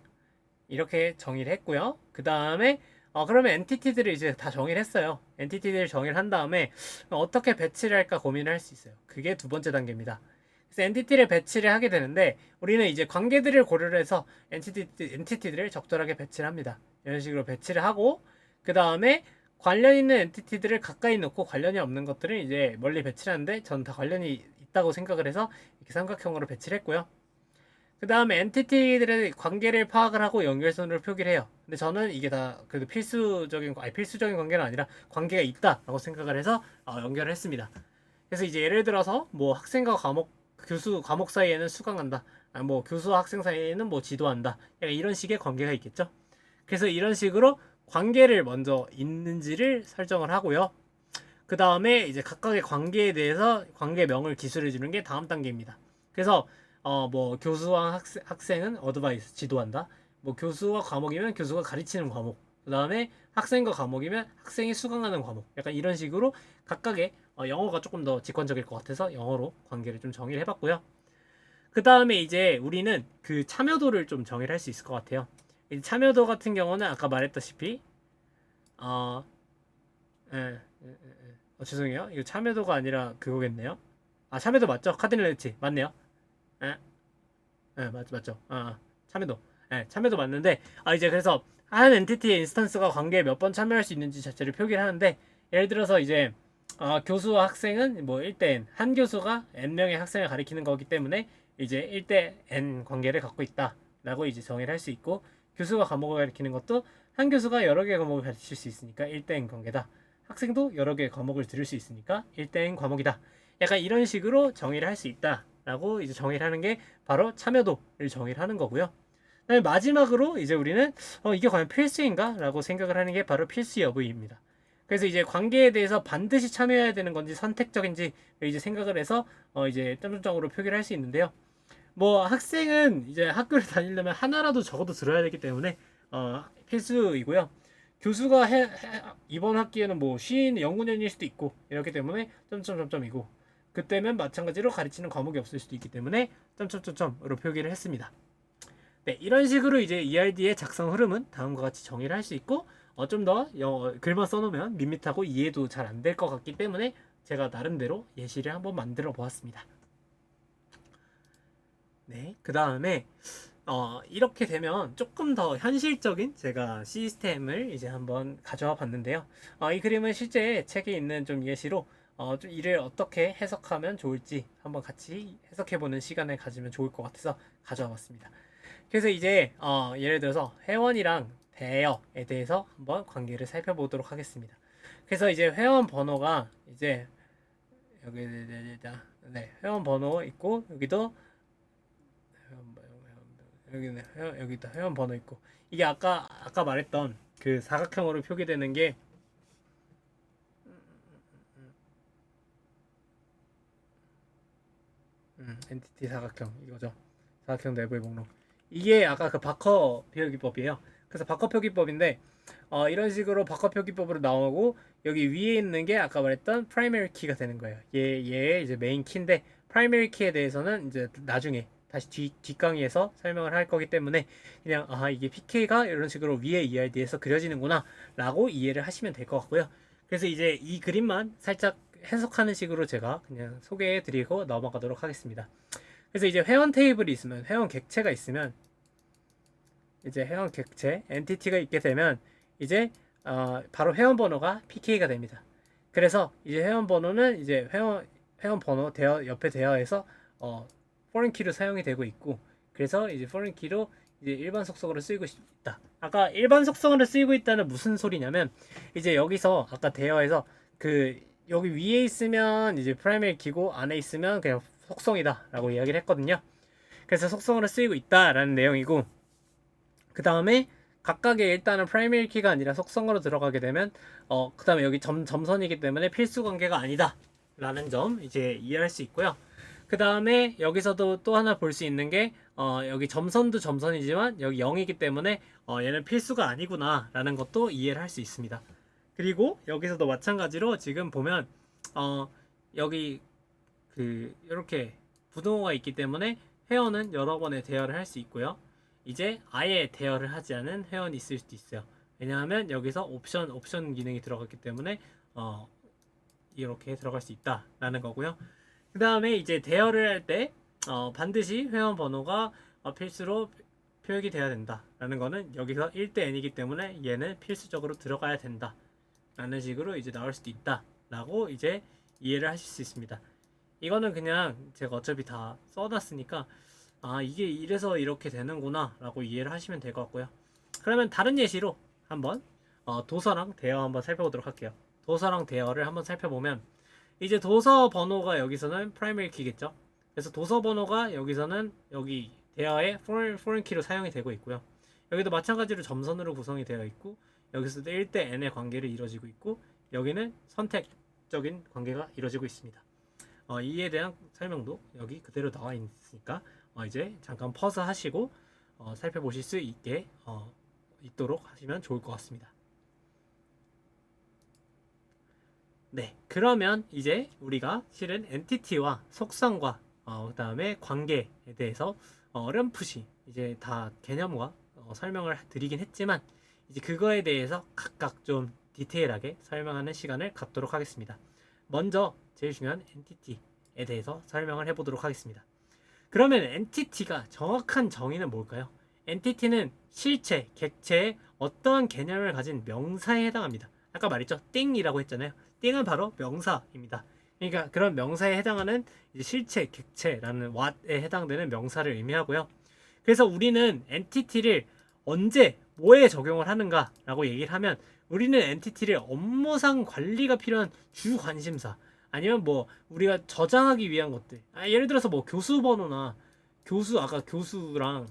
Speaker 1: 이렇게 정의를 했고요. 그 다음에 그러면 엔티티들을 이제 다 정의를 했어요. 엔티티들을 정의를 한 다음에 어떻게 배치를 할까 고민을 할 수 있어요. 그게 두 번째 단계입니다. 그래서 엔티티를 배치를 하게 되는데 우리는 이제 관계들을 고려를 해서 엔티티들을 적절하게 배치를 합니다. 이런 식으로 배치를 하고 그 다음에 관련 있는 엔티티들을 가까이 놓고 관련이 없는 것들은 이제 멀리 배치를 하는데 전 다 관련이 있다고 생각을 해서 이렇게 삼각형으로 배치를 했고요. 그 다음에 엔티티들의 관계를 파악을 하고 연결선으로 표기를 해요. 근데 저는 이게 다 그래도 필수적인 관계는 아니라 관계가 있다라고 생각을 해서 연결을 했습니다. 그래서 이제 예를 들어서 뭐 학생과 교수 과목 사이에는 수강한다. 뭐 교수와 학생 사이에는 뭐 지도한다. 이런 식의 관계가 있겠죠. 그래서 이런 식으로 관계를 먼저 있는지를 설정을 하고요. 그 다음에 이제 각각의 관계에 대해서 관계명을 기술해 주는 게 다음 단계입니다. 그래서 뭐 교수와 학생은 어드바이스 지도한다. 뭐 교수와 과목이면 교수가 가르치는 과목. 그 다음에 학생과 과목이면 학생이 수강하는 과목. 약간 이런 식으로 각각의 영어가 조금 더 직관적일 것 같아서 영어로 관계를 좀 정의를 해봤고요. 그 다음에 이제 우리는 그 참여도를 좀 정의를 할 수 있을 것 같아요. 참여도 같은 경우는 아까 말했다시피 어, 예, 예, 예, 죄송해요. 이거 참여도가 아니라 그거겠네요. 아, 참여도 맞죠? 카디널리티 맞네요. 예, 맞죠. 참여도. 예, 참여도 맞는데 이제 그래서 한 엔티티의 인스턴스가 관계에 몇 번 참여할 수 있는지 자체를 표기를 하는데 예를 들어서 이제 교수와 학생은 뭐 1대 n 한 교수가 n명의 학생을 가리키는 거기 때문에 이제 1대 n 관계를 갖고 있다라고 이제 정의를 할 수 있고 교수가 과목을 가리키는 것도 한 교수가 여러 개의 과목을 가르칠 수 있으니까 1대 n 관계다. 학생도 여러 개의 과목을 들을 수 있으니까 1대 n 과목이다. 약간 이런 식으로 정의를 할 수 있다라고 이제 정의를 하는 게 바로 참여도를 정의를 하는 거고요. 그다음에 마지막으로 이제 우리는 이게 과연 필수인가? 라고 생각을 하는 게 바로 필수 여부입니다. 그래서 이제 관계에 대해서 반드시 참여해야 되는 건지 선택적인지 이제 생각을 해서 이제 점점점으로 표기를 할 수 있는데요. 뭐 학생은 이제 학교를 다니려면 하나라도 적어도 들어야 되기 때문에 필수이고요. 교수가 이번 학기에는 뭐 쉰 연구년일 수도 있고 이렇기 때문에 점점점점이고 그때면 마찬가지로 가르치는 과목이 없을 수도 있기 때문에 점점점점으로 표기를 했습니다. 네, 이런 식으로 이제 ERD의 작성 흐름은 다음과 같이 정의를 할 수 있고 좀 더 글만 써놓으면 밋밋하고 이해도 잘 안 될 것 같기 때문에 제가 나름대로 예시를 한번 만들어 보았습니다. 네, 그 다음에 이렇게 되면 조금 더 현실적인 제가 시스템을 이제 한번 가져와 봤는데요. 이 그림은 실제 책에 있는 좀 예시로 좀 이를 어떻게 해석하면 좋을지 한번 같이 해석해보는 시간을 가지면 좋을 것 같아서 가져와 봤습니다. 그래서 이제 예를 들어서 회원이랑 대여에 대해서 한번 관계를 살펴보도록 하겠습니다. 그래서 이제 회원 번호가 이제 여기 네, 회원 번호 있고 여기도 여기다 회원 번호 있고 이게 아까 말했던 그 사각형으로 표기되는 게 엔티티 사각형 이거죠. 사각형 내부의 목록. 이게 아까 그 바커 표기법이에요. 그래서 바커 표기법인데 이런 식으로 바커 표기법으로 나오고 여기 위에 있는 게 아까 말했던 프라이머리 키가 되는 거예요. 얘의 이제 메인 키인데 프라이머리 키에 대해서는 이제 나중에 다시 뒷강의에서 설명을 할 거기 때문에 그냥 이게 PK가 이런 식으로 위에 ERD에서 그려지는구나 라고 이해를 하시면 될 것 같고요. 그래서 이제 이 그림만 살짝 해석하는 식으로 제가 그냥 소개해 드리고 넘어가도록 하겠습니다. 그래서 이제 회원 테이블이 있으면 회원 객체가 있으면 이제 회원 객체 엔티티가 있게 되면 이제 바로 회원 번호가 PK가 됩니다. 그래서 이제 회원 번호는 이제 회원 번호 대여 옆에 대여해서 foreign key로 사용이 되고 있고 그래서 이제 foreign key로 이제 일반 속성으로 쓰이고 있다. 아까 일반 속성으로 쓰이고 있다는 무슨 소리냐면 이제 여기서 아까 대여해서 그 여기 위에 있으면 이제 프라이머리 키고 안에 있으면 그냥 속성이다 라고 이야기를 했거든요. 그래서 속성으로 쓰이고 있다라는 내용이고 그 다음에 각각의 일단은 프라이머리 키가 아니라 속성으로 들어가게 되면 그 다음에 여기 점선이기 때문에 필수 관계가 아니다 라는 점 이제 이해할 수 있고요. 그 다음에 여기서도 또 하나 볼 수 있는 게 여기 점선도 점선이지만 여기 0이기 때문에 얘는 필수가 아니구나 라는 것도 이해를 할 수 있습니다. 그리고 여기서도 마찬가지로 지금 보면 여기 이렇게 부등호가 있기 때문에 회원은 여러 번의 대여를 할 수 있고요. 이제 아예 대여를 하지 않은 회원이 있을 수도 있어요. 왜냐하면 여기서 옵션 기능이 들어갔기 때문에 이렇게 들어갈 수 있다라는 거고요. 그 다음에 이제 대여를 할 때 반드시 회원 번호가 필수로 표기 돼야 된다라는 거는 여기서 1대 n이기 때문에 얘는 필수적으로 들어가야 된다 라는 식으로 이제 나올 수도 있다 라고 이제 이해를 하실 수 있습니다. 이거는 그냥 제가 어차피 다 써놨으니까 이게 이래서 이렇게 되는구나 라고 이해를 하시면 될 것 같고요. 그러면 다른 예시로 한번 도서랑 대여 한번 살펴보도록 할게요. 도서랑 대여를 한번 살펴보면 이제 도서 번호가 여기서는 프라이머리 키겠죠. 그래서 도서 번호가 여기서는 여기 대여의 foreign key로 사용이 되고 있고요. 여기도 마찬가지로 점선으로 구성이 되어 있고 여기서도 1대 n의 관계를 이루어지고 있고 여기는 선택적인 관계가 이루어지고 있습니다. 이에 대한 설명도 여기 그대로 나와 있으니까 이제 잠깐 퍼즈 하시고 살펴보실 수 있도록 하시면 좋을 것 같습니다. 네, 그러면 이제 우리가 실은 엔티티와 속성과 그 다음에 관계에 대해서 어렴풋이 이제 다 개념과 설명을 드리긴 했지만 이제 그거에 대해서 각각 좀 디테일하게 설명하는 시간을 갖도록 하겠습니다. 먼저 제일 중요한 엔티티에 대해서 설명을 해보도록 하겠습니다. 그러면 엔티티가 정확한 정의는 뭘까요? 엔티티는 실체, 객체의 어떠한 개념을 가진 명사에 해당합니다. 아까 말했죠? 띵이라고 했잖아요. 띵은 바로 명사입니다. 그러니까 그런 명사에 해당하는 이제 실체, 객체라는 what에 해당되는 명사를 의미하고요. 그래서 우리는 엔티티를 언제 뭐에 적용을 하는가라고 얘기를 하면 우리는 엔티티를 업무상 관리가 필요한 주 관심사 아니면 뭐 우리가 저장하기 위한 것들 예를 들어서 뭐 교수 번호나 아까 교수랑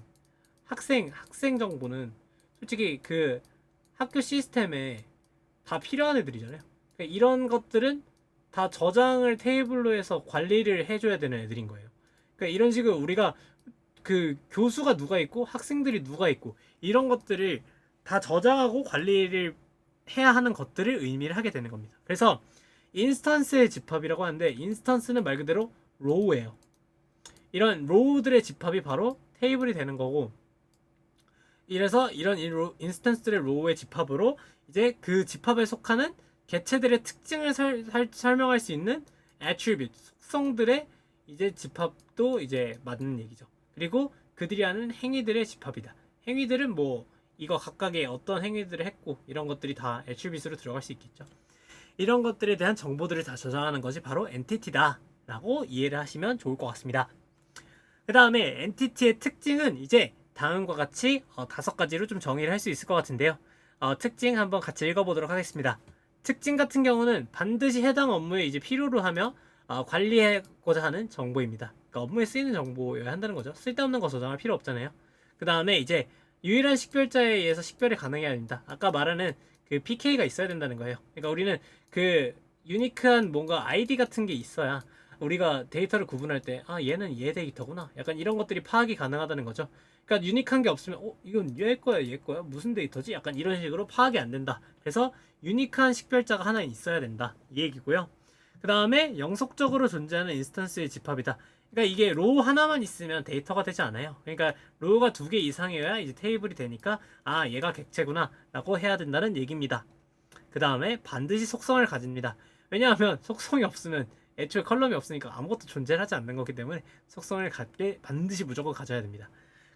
Speaker 1: 학생 정보는 솔직히 그 학교 시스템에 다 필요한 애들이잖아요. 그러니까 이런 것들은 다 저장을 테이블로 해서 관리를 해줘야 되는 애들인 거예요. 그러니까 이런 식으로 우리가 그 교수가 누가 있고 학생들이 누가 있고 이런 것들을 다 저장하고 관리를 해야 하는 것들을 의미를 하게 되는 겁니다. 그래서 인스턴스의 집합이라고 하는데 인스턴스는 말 그대로 로우예요. 이런 로우들의 집합이 바로 테이블이 되는 거고 이래서 이런 인스턴스들의 로우의 집합으로 이제 그 집합에 속하는 개체들의 특징을 설명할 수 있는 attribute 속성들의 이제 집합도 이제 맞는 얘기죠. 그리고 그들이 하는 행위들의 집합이다. 행위들은 뭐 이거 각각의 어떤 행위들을 했고 이런 것들이 다 attribute로 들어갈 수 있겠죠. 이런 것들에 대한 정보들을 다 저장하는 것이 바로 엔티티다 라고 이해를 하시면 좋을 것 같습니다. 그 다음에 엔티티의 특징은 이제 다음과 같이 5가지로 좀 정의를 할 수 있을 것 같은데요. 특징 한번 같이 읽어보도록 하겠습니다. 특징 같은 경우는 반드시 해당 업무에 이제 필요로 하며 관리하고자 하는 정보입니다. 그러니까 업무에 쓰이는 정보여야 한다는 거죠. 쓸데없는 거 저장할 필요 없잖아요. 그 다음에 이제 유일한 식별자에 의해서 식별이 가능해야 합니다. 아까 말하는 그 PK가 있어야 된다는 거예요. 그러니까 우리는 그 유니크한 뭔가 아이디 같은 게 있어야 우리가 데이터를 구분할 때 얘는 얘 데이터구나, 약간 이런 것들이 파악이 가능하다는 거죠. 그러니까 유니크한 게 없으면 이건 얘 거야 얘 거야 무슨 데이터지, 약간 이런 식으로 파악이 안 된다. 그래서 유니크한 식별자가 하나 있어야 된다, 이 얘기고요. 그 다음에 영속적으로 존재하는 인스턴스의 집합이다. 그러니까 이게 로우 하나만 있으면 데이터가 되지 않아요. 그러니까 로우가 2개 이상이어야 이제 테이블이 되니까 얘가 객체구나 라고 해야 된다는 얘기입니다. 그 다음에 반드시 속성을 가집니다. 왜냐하면 속성이 없으면 애초에 컬럼이 없으니까 아무것도 존재하지 않는 거기 때문에 속성을 갖게 반드시 무조건 가져야 됩니다.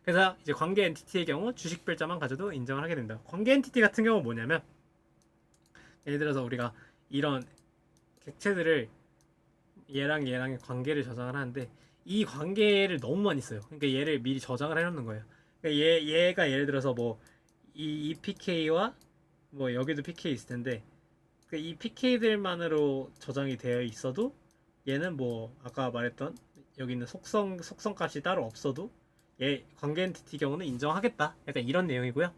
Speaker 1: 그래서 이제 관계 엔티티의 경우 주식별자만 가져도 인정을 하게 된다. 관계 엔티티 같은 경우는 뭐냐면, 예를 들어서 우리가 이런 객체들을 얘랑 얘랑의 관계를 저장을 하는데 이 관계를 너무 많이 써요. 그러니까 얘를 미리 저장을 해놓는 거예요. 그러니까 얘가 예를 들어서 뭐 이 PK와 뭐 여기도 PK 있을 텐데 이 PK들만으로 저장이 되어 있어도 얘는 뭐 아까 말했던 여기 있는 속성 값이 따로 없어도 얘 관계 엔티티 경우는 인정하겠다, 약간 이런 내용이고요.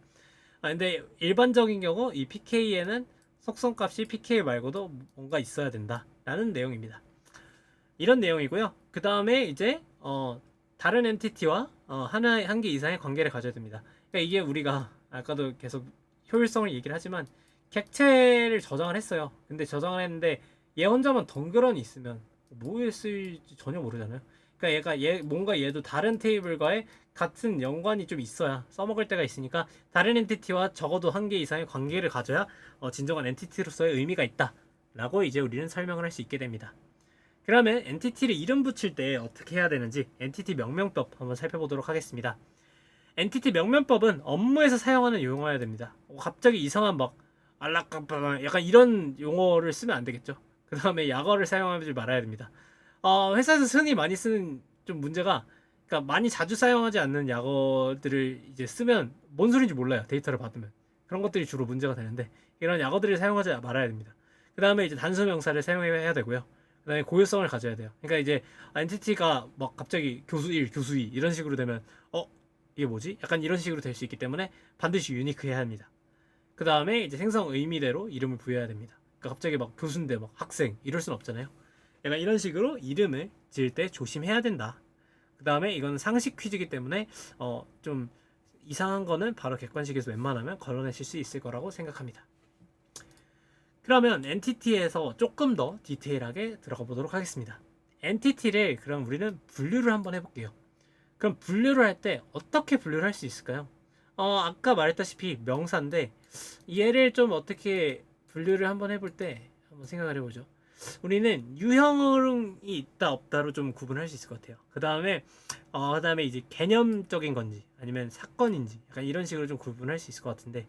Speaker 1: 근데 일반적인 경우 이 PK에는 속성 값이 PK 말고도 뭔가 있어야 된다 라는 내용입니다. 이런 내용이고요. 그 다음에 이제 다른 엔티티와 한 개 이상의 관계를 가져야 됩니다. 그러니까 이게 우리가 아까도 계속 효율성을 얘기를 하지만 객체를 저장을 했어요. 근데 저장을 했는데 얘 혼자만 덩그러니 있으면 뭐에 쓰일지 전혀 모르잖아요. 그러니까 뭔가 얘도 다른 테이블과의 같은 연관이 좀 있어야 써먹을 때가 있으니까 다른 엔티티와 적어도 한 개 이상의 관계를 가져야 진정한 엔티티로서의 의미가 있다 라고 이제 우리는 설명을 할 수 있게 됩니다. 그러면 엔티티를 이름 붙일 때 어떻게 해야 되는지 엔티티 명명법 한번 살펴보도록 하겠습니다. 엔티티 명명법은 업무에서 사용하는 용어여야 됩니다. 갑자기 이상한 막 알락까빠 약간 이런 용어를 쓰면 안 되겠죠. 그 다음에 약어를 사용하지 말아야 됩니다. 회사에서 흔히 많이 쓰는 좀 문제가, 그러니까 많이 자주 사용하지 않는 약어들을 이제 쓰면 뭔 소리인지 몰라요. 데이터를 받으면 그런 것들이 주로 문제가 되는데 이런 약어들을 사용하지 말아야 됩니다. 그 다음에 이제 단수 명사를 사용해야 되고요. 그 다음에 고유성을 가져야 돼요. 그러니까 이제 엔티티가 막 갑자기 교수 1, 교수 2 이런 식으로 되면 이게 뭐지? 약간 이런 식으로 될 수 있기 때문에 반드시 유니크해야 합니다. 그 다음에 이제 생성 의미대로 이름을 부여해야 됩니다. 그러니까 갑자기 막 교수인데 막 학생 이럴 순 없잖아요. 약간 이런 식으로 이름을 지을 때 조심해야 된다. 그 다음에 이건 상식 퀴즈이기 때문에 좀 이상한 거는 바로 객관식에서 웬만하면 걸러내실 수 있을 거라고 생각합니다. 그러면 엔티티에서 조금 더 디테일하게 들어가 보도록 하겠습니다. 엔티티를 그럼 우리는 분류를 한번 해볼게요. 그럼 분류를 할 때 어떻게 분류를 할 수 있을까요? 아까 말했다시피 명사인데 얘를 좀 어떻게 분류를 한번 해볼 때 한번 생각을 해보죠. 우리는 유형이 있다 없다로 좀 구분할 수 있을 것 같아요. 그다음에 이제 개념적인 건지 아니면 사건인지 약간 이런 식으로 좀 구분할 수 있을 것 같은데,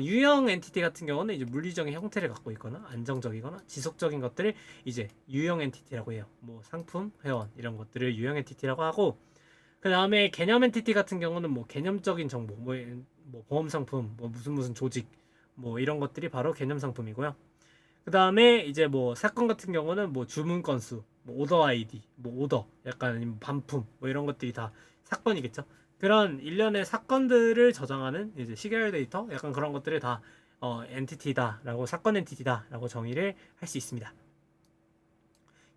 Speaker 1: 유형 엔티티 같은 경우는 이제 물리적인 형태를 갖고 있거나 안정적이거나 지속적인 것들을 이제 유형 엔티티라고 해요. 뭐 상품, 회원 이런 것들을 유형 엔티티라고 하고, 그 다음에 개념 엔티티 같은 경우는 뭐 개념적인 정보, 뭐 보험 상품, 뭐 무슨 조직, 뭐 이런 것들이 바로 개념 상품이고요. 그 다음에 이제 뭐 사건 같은 경우는 뭐 주문 건수, 뭐 오더 아이디, 뭐 오더, 약간 아니면 반품, 뭐 이런 것들이 다 사건이겠죠. 그런 일련의 사건들을 저장하는 이제 시계열 데이터, 약간 그런 것들을 다 엔티티다라고, 사건 엔티티다라고 정의를 할 수 있습니다.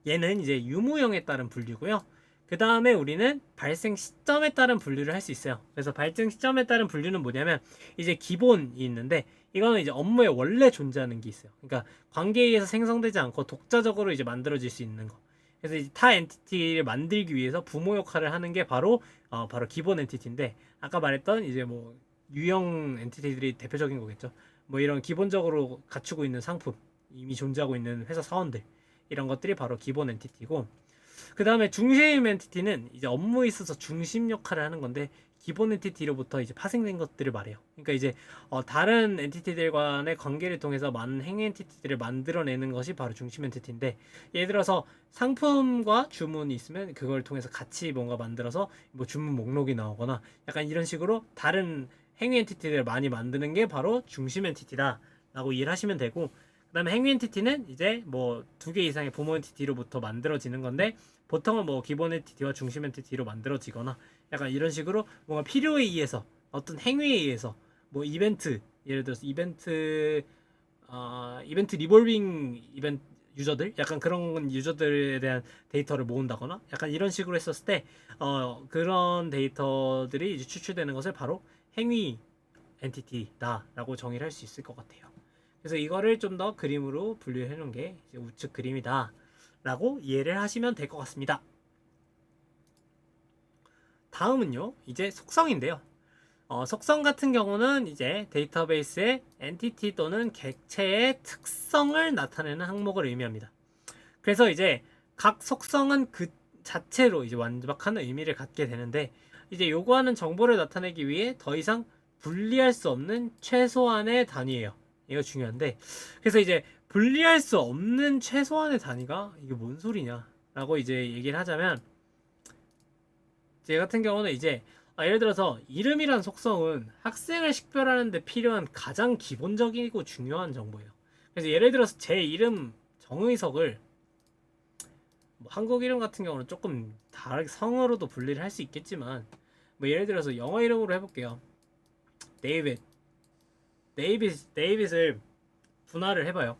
Speaker 1: 얘는 이제 유무형에 따른 분류고요. 그 다음에 우리는 발생 시점에 따른 분류를 할 수 있어요. 그래서 발생 시점에 따른 분류는 뭐냐면 이제 기본이 있는데, 이거는 이제 업무에 원래 존재하는 게 있어요. 그러니까 관계에 의해서 생성되지 않고 독자적으로 이제 만들어질 수 있는 거. 그래서 이제 타 엔티티를 만들기 위해서 부모 역할을 하는 게 바로 기본 엔티티인데, 아까 말했던 이제 뭐 유형 엔티티들이 대표적인 거겠죠. 뭐 이런 기본적으로 갖추고 있는 상품, 이미 존재하고 있는 회사 사원들, 이런 것들이 바로 기본 엔티티고, 그 다음에 중심 엔티티는 이제 업무에 있어서 중심 역할을 하는 건데, 기본 엔티티로부터 이제 파생된 것들을 말해요. 그러니까 이제 다른 엔티티들 간의 관계를 통해서 많은 행위 엔티티들을 만들어내는 것이 바로 중심 엔티티인데, 예를 들어서 상품과 주문이 있으면 그걸 통해서 같이 뭔가 만들어서 뭐 주문 목록이 나오거나 약간 이런 식으로 다른 행위 엔티티들을 많이 만드는 게 바로 중심 엔티티다 라고 이해를 하시면 되고, 그 다음에 행위 엔티티는 이제 뭐 2개 이상의 부모 엔티티로부터 만들어지는 건데, 보통은 뭐 기본 엔티티와 중심 엔티티로 만들어지거나 약간 이런 식으로 뭔가 필요에 의해서, 어떤 행위에 의해서, 뭐 이벤트, 예를 들어서 이벤트 리볼빙 이벤트 유저들, 약간 그런 유저들에 대한 데이터를 모은다거나 약간 이런 식으로 했었을 때 그런 데이터들이 이제 추출되는 것을 바로 행위 엔티티다라고 정의를 할 수 있을 것 같아요. 그래서 이거를 좀 더 그림으로 분류해 놓은 게 이제 우측 그림이다 라고 이해를 하시면 될 것 같습니다. 다음은요, 이제 속성인데요. 속성 같은 경우는 이제 데이터베이스의 엔티티 또는 객체의 특성을 나타내는 항목을 의미합니다. 그래서 이제 각 속성은 그 자체로 이제 완벽한 의미를 갖게 되는데, 이제 요구하는 정보를 나타내기 위해 더 이상 분리할 수 없는 최소한의 단위예요. 이거 중요한데, 그래서 이제 분리할 수 없는 최소한의 단위가 이게 뭔 소리냐 라고 이제 얘기를 하자면, 제 같은 경우는 이제 예를 들어서 이름이란 속성은 학생을 식별하는 데 필요한 가장 기본적이고 중요한 정보예요. 그래서 예를 들어서 제 이름 정의석을 뭐 한국 이름 같은 경우는 조금 다르게 성으로도 분리를 할 수 있겠지만, 뭐 예를 들어서 영어 이름으로 해볼게요. 데이빗을 분할을 해봐요.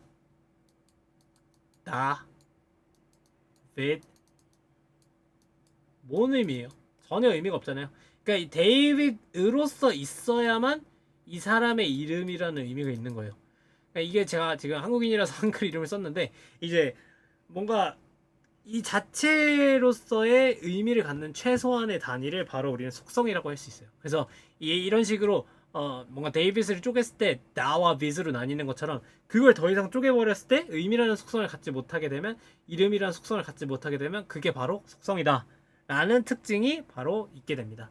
Speaker 1: 뭔 의미예요? 전혀 의미가 없잖아요. 그러니까 이 데이빗으로서 있어야만 이 사람의 이름이라는 의미가 있는 거예요. 그러니까 이게 제가 지금 한국인이라서 한글 이름을 썼는데, 이제 뭔가 이 자체로서의 의미를 갖는 최소한의 단위를 바로 우리는 속성이라고 할 수 있어요. 그래서 이런 식으로 뭔가 데이빗을 쪼갰을 때 나와 빛으로 나뉘는 것처럼, 그걸 더 이상 쪼개버렸을 때 의미라는 속성을 갖지 못하게 되면, 이름이라는 속성을 갖지 못하게 되면 그게 바로 속성이다 라는 특징이 바로 있게 됩니다.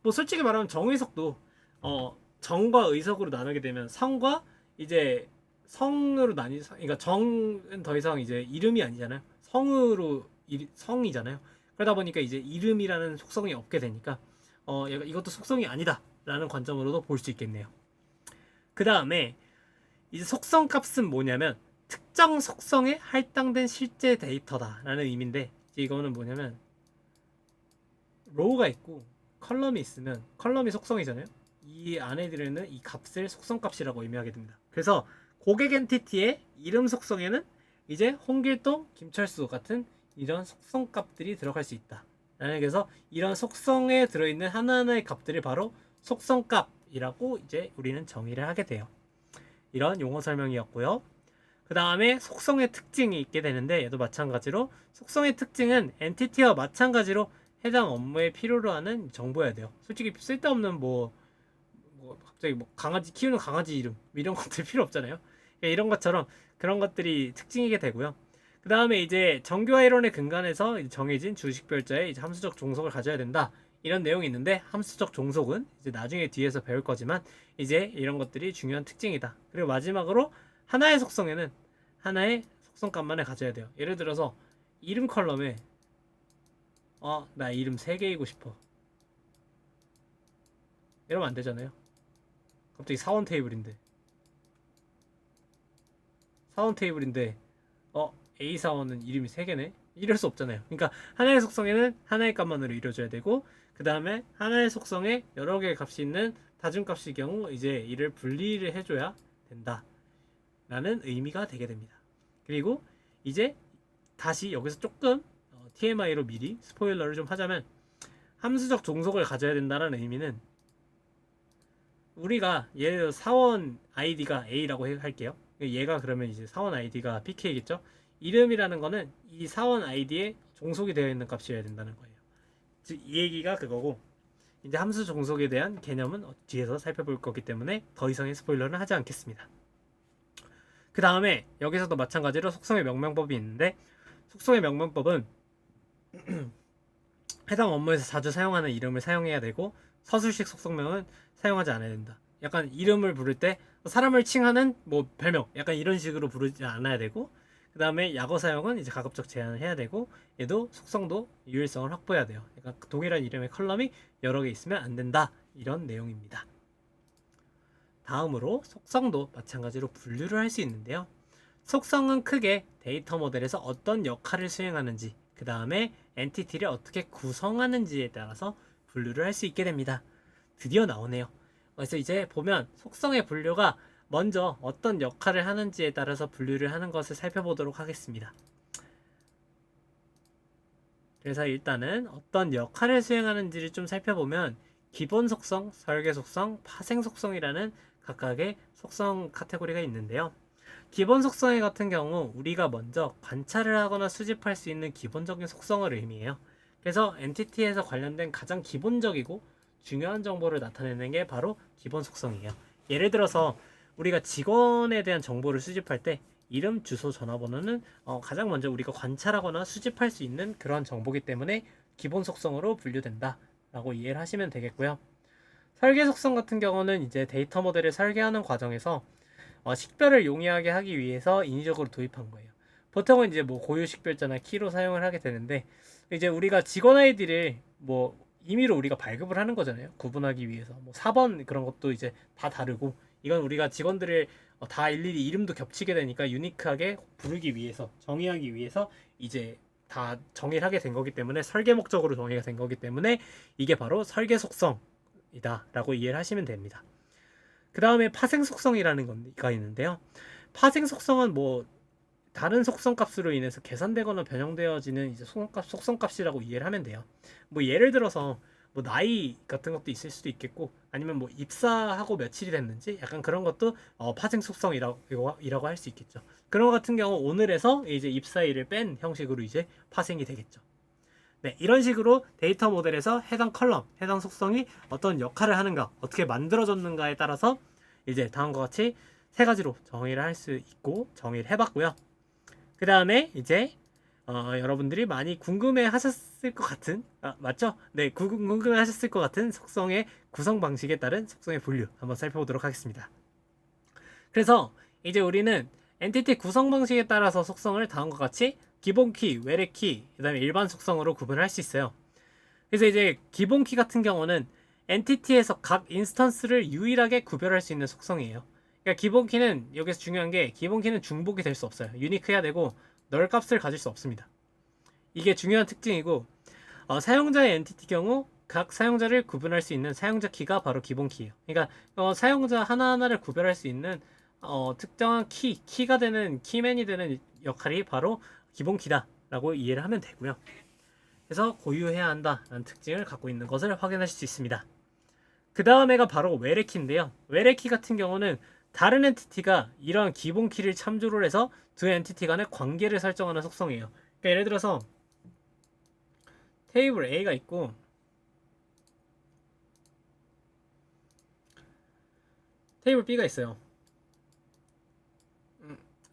Speaker 1: 뭐 솔직히 말하면 정의석도 정과 의석으로 나누게 되면 성과 이제 성으로 그러니까 정은 더 이상 이제 이름이 아니잖아요. 성으로 성이잖아요. 그러다 보니까 이제 이름이라는 속성이 없게 되니까 이것도 속성이 아니다 라는 관점으로도 볼 수 있겠네요. 그 다음에 이제 속성 값은 뭐냐면 특정 속성에 할당된 실제 데이터다 라는 의미인데, 이거는 뭐냐면 로우가 있고 컬럼이 있으면 컬럼이 속성이잖아요. 이 안에 들어있는 이 값을 속성 값이라고 의미하게 됩니다. 그래서 고객 엔티티의 이름 속성에는 이제 홍길동, 김철수 같은 이런 속성 값들이 들어갈 수 있다. 그래서 이런 속성에 들어있는 하나하나의 값들이 바로 속성 값이라고 이제 우리는 정의를 하게 돼요. 이런 용어 설명이었고요. 그 다음에 속성의 특징이 있게 되는데, 얘도 마찬가지로 속성의 특징은 엔티티와 마찬가지로 해당 업무에 필요로 하는 정보여야 돼요. 솔직히 쓸데없는 뭐 갑자기 뭐 강아지 키우는 강아지 이름 이런 것들 필요 없잖아요. 이런 것처럼 그런 것들이 특징이게 되고요. 그 다음에 이제 정교화 이론의 근간에서 정해진 주식별자의 이제 함수적 종속을 가져야 된다, 이런 내용이 있는데, 함수적 종속은 이제 나중에 뒤에서 배울 거지만 이제 이런 것들이 중요한 특징이다. 그리고 마지막으로 하나의 속성에는 하나의 속성값만을 가져야 돼요. 예를 들어서 이름 컬럼에 나 이름 3개이고 싶어 이러면 안 되잖아요. 갑자기 사원 테이블인데 A 사원은 이름이 3개네? 이럴 수 없잖아요. 그러니까 하나의 속성에는 하나의 값만으로 이루어져야 되고, 그 다음에 하나의 속성에 여러 개의 값이 있는 다중값일 경우 이제 이를 분리를 해줘야 된다 라는 의미가 되게 됩니다. 그리고 이제 다시 여기서 조금 TMI로 미리 스포일러를 좀 하자면, 함수적 종속을 가져야 된다는 의미는, 우리가 예를 들어 사원 아이디가 A라고 할게요. 얘가 그러면 이제 사원 아이디가 PK겠죠. 이름이라는 거는 이 사원 아이디에 종속이 되어 있는 값이어야 된다는 거예요. 즉 이 얘기가 그거고, 이제 함수 종속에 대한 개념은 뒤에서 살펴볼 거기 때문에 더 이상의 스포일러는 하지 않겠습니다. 그 다음에 여기서도 마찬가지로 속성의 명명법이 있는데, 속성의 명명법은 해당 업무에서 자주 사용하는 이름을 사용해야 되고, 서술식 속성명은 사용하지 않아야 된다. 약간 이름을 부를 때 사람을 칭하는 뭐 별명 약간 이런 식으로 부르지 않아야 되고, 그 다음에 약어 사용은 이제 가급적 제한을 해야 되고, 얘도 속성도 유일성을 확보해야 돼요. 약간 동일한 이름의 컬럼이 여러 개 있으면 안 된다, 이런 내용입니다. 다음으로 속성도 마찬가지로 분류를 할 수 있는데요. 속성은 크게 데이터 모델에서 어떤 역할을 수행하는지, 그 다음에 엔티티를 어떻게 구성하는지에 따라서 분류를 할 수 있게 됩니다. 드디어 나오네요. 그래서 이제 보면 속성의 분류가 먼저 어떤 역할을 하는지에 따라서 분류를 하는 것을 살펴보도록 하겠습니다. 그래서 일단은 어떤 역할을 수행하는지를 좀 살펴보면 기본 속성, 설계 속성, 파생 속성이라는 각각의 속성 카테고리가 있는데요. 기본 속성의 같은 경우 우리가 먼저 관찰을 하거나 수집할 수 있는 기본적인 속성을 의미해요. 그래서 엔티티에서 관련된 가장 기본적이고 중요한 정보를 나타내는 게 바로 기본 속성이에요. 예를 들어서 우리가 직원에 대한 정보를 수집할 때 이름, 주소, 전화번호는 가장 먼저 우리가 관찰하거나 수집할 수 있는 그런 정보이기 때문에 기본 속성으로 분류된다 라고 이해를 하시면 되겠고요. 설계 속성 같은 경우는 이제 데이터 모델을 설계하는 과정에서 식별을 용이하게 하기 위해서 인위적으로 도입한 거예요. 보통은 이제 뭐 고유 식별자나 키로 사용을 하게 되는데, 이제 우리가 직원 아이디를 뭐 임의로 우리가 발급을 하는 거잖아요. 구분하기 위해서. 뭐 4번 그런 것도 이제 다 다르고, 이건 우리가 직원들을 다 일일이 이름도 겹치게 되니까 유니크하게 부르기 위해서, 정의하기 위해서 이제 다 정의를 하게 된 거기 때문에, 설계 목적으로 정의가 된 거기 때문에 이게 바로 설계 속성이다 라고 이해를 하시면 됩니다. 그 다음에 파생 속성이라는 건가 있는데요. 파생 속성은 뭐 다른 속성 값으로 인해서 계산되거나 변형되어지는 이제 속성 값이라고 이해를 하면 돼요. 뭐 예를 들어서 뭐 나이 같은 것도 있을 수도 있겠고, 아니면 뭐 입사하고 며칠이 됐는지 약간 그런 것도 파생 속성이라고 할 수 있겠죠. 그런 것 같은 경우 오늘에서 이제 입사일을 뺀 형식으로 이제 파생이 되겠죠. 네, 이런 식으로 데이터 모델에서 해당 컬럼, 해당 속성이 어떤 역할을 하는가, 어떻게 만들어졌는가에 따라서 이제 다음과 같이 세 가지로 정의를 할 수 있고 정의를 해봤고요. 그 다음에 이제 여러분들이 많이 궁금해 하셨을 것 같은, 맞죠? 네, 궁금해 하셨을 것 같은 속성의 구성 방식에 따른 속성의 분류 한번 살펴보도록 하겠습니다. 그래서 이제 우리는 엔티티 구성 방식에 따라서 속성을 다음과 같이 기본 키, 외래 키, 그 다음에 일반 속성으로 구분할 수 있어요. 그래서 이제 기본 키 같은 경우는 엔티티에서 각 인스턴스를 유일하게 구별할 수 있는 속성이에요. 그러니까 기본 키는 여기서 중요한 게, 기본 키는 중복이 될 수 없어요. 유니크해야 되고 널 값을 가질 수 없습니다. 이게 중요한 특징이고, 사용자의 엔티티 경우 각 사용자를 구분할 수 있는 사용자 키가 바로 기본 키예요. 그러니까 사용자 하나하나를 구별할 수 있는 특정한 키가 되는, 키맨이 되는 역할이 바로 기본 키다라고 이해를 하면 되고요. 그래서 고유해야 한다라는 특징을 갖고 있는 것을 확인하실 수 있습니다. 그 다음에가 바로 외래 키인데요. 외래 키 같은 경우는 다른 엔티티가 이러한 기본 키를 참조를 해서 두 엔티티 간의 관계를 설정하는 속성이에요. 그러니까 예를 들어서 테이블 A가 있고 테이블 B가 있어요.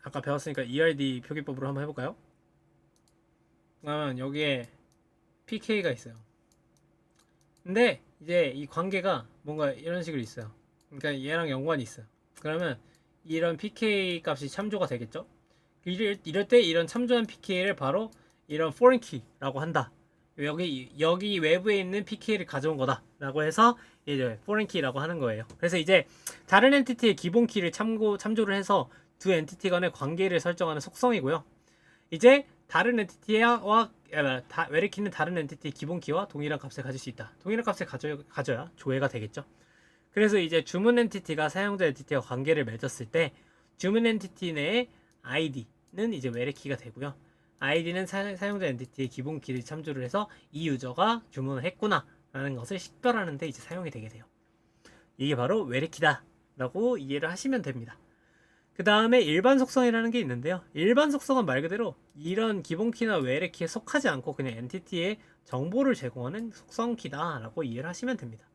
Speaker 1: 아까 배웠으니까 ERD 표기법으로 한번 해볼까요? 그러면 여기에 PK가 있어요. 근데 이제 이 관계가 뭔가 이런 식으로 있어요. 그러니까 얘랑 연관이 있어요. 그러면 이런 PK 값이 참조가 되겠죠? 이럴 때 이런 참조한 PK를 바로 이런 foreign key라고 한다. 여기 외부에 있는 PK를 가져온 거다라고 해서 이제 foreign key라고 하는 거예요. 그래서 이제 다른 엔티티의 기본 키를 참조를 해서 두 엔티티 간의 관계를 설정하는 속성이고요. 이제 다른 엔티티와 외래 키는 다른 엔티티의 기본 키와 동일한 값을 가질 수 있다. 동일한 값을 가져야 조회가 되겠죠. 그래서 이제 주문 엔티티가 사용자 엔티티와 관계를 맺었을 때 주문 엔티티 내의 ID는 이제 외래 키가 되고요. ID는 사용자 엔티티의 기본 키를 참조를 해서 이 유저가 주문을 했구나 라는 것을 식별하는 데 이제 사용이 되게 돼요. 이게 바로 외래 키다 라고 이해를 하시면 됩니다. 그 다음에 일반 속성이라는 게 있는데요. 일반 속성은 말 그대로 이런 기본 키나 외래 키에 속하지 않고 그냥 엔티티의 정보를 제공하는 속성 키다 라고 이해를 하시면 됩니다.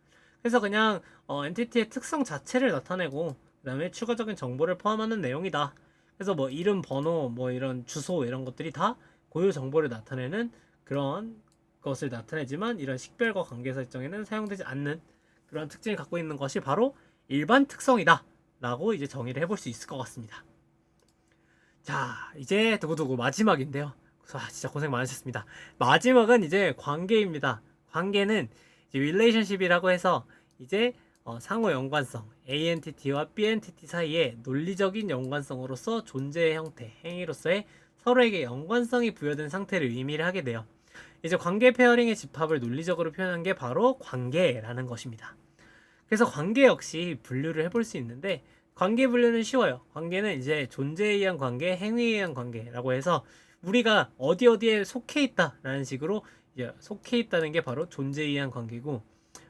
Speaker 1: 그래서 그냥 엔티티의 특성 자체를 나타내고 그 다음에 추가적인 정보를 포함하는 내용이다. 그래서 뭐 이름, 번호, 뭐 이런 주소 이런 것들이 다 고유 정보를 나타내는 그런 것을 나타내지만 이런 식별과 관계 설정에는 사용되지 않는 그런 특징을 갖고 있는 것이 바로 일반 특성이다 라고 이제 정의를 해볼 수 있을 것 같습니다. 자, 이제 두고두고 마지막인데요. 진짜 고생 많으셨습니다. 마지막은 이제 관계입니다. 관계는 이제 relationship이라고 해서 이제 상호 연관성, A 엔티티와 B 엔티티 사이에 논리적인 연관성으로서 존재의 형태, 행위로서의 서로에게 연관성이 부여된 상태를 의미를 하게 돼요. 이제 관계 페어링의 집합을 논리적으로 표현한 게 바로 관계라는 것입니다. 그래서 관계 역시 분류를 해볼 수 있는데, 관계 분류는 쉬워요. 관계는 이제 존재에 의한 관계, 행위에 의한 관계라고 해서 우리가 어디에 속해 있다라는 식으로 이제 속해 있다는 게 바로 존재에 의한 관계고,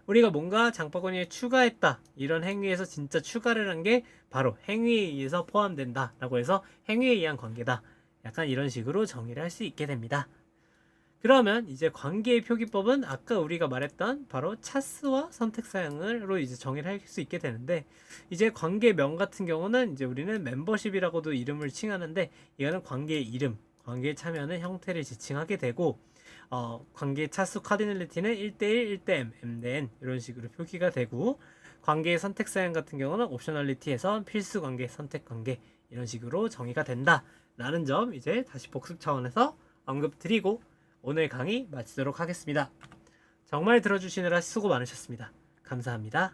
Speaker 1: 우리가 뭔가 장바구니에 추가했다 이런 행위에서 진짜 추가를 한 게 바로 행위에 의해서 포함된다라고 해서 행위에 의한 관계다. 약간 이런 식으로 정의를 할 수 있게 됩니다. 그러면 이제 관계의 표기법은 아까 우리가 말했던 바로 차수와 선택 사항으로 이제 정의를 할 수 있게 되는데, 이제 관계명 같은 경우는 이제 우리는 멤버십이라고도 이름을 칭하는데, 이거는 관계의 이름, 관계에 참여하는 형태를 지칭하게 되고, 관계의 차수 카디널리티는 1대1, 1대 m 대 n 이런 식으로 표기가 되고, 관계의 선택 사항 같은 경우는 옵셔널리티에서 필수 관계, 선택 관계 이런 식으로 정의가 된다 라는 점 이제 다시 복습 차원에서 언급드리고 오늘 강의 마치도록 하겠습니다. 정말 들어주시느라 수고 많으셨습니다. 감사합니다.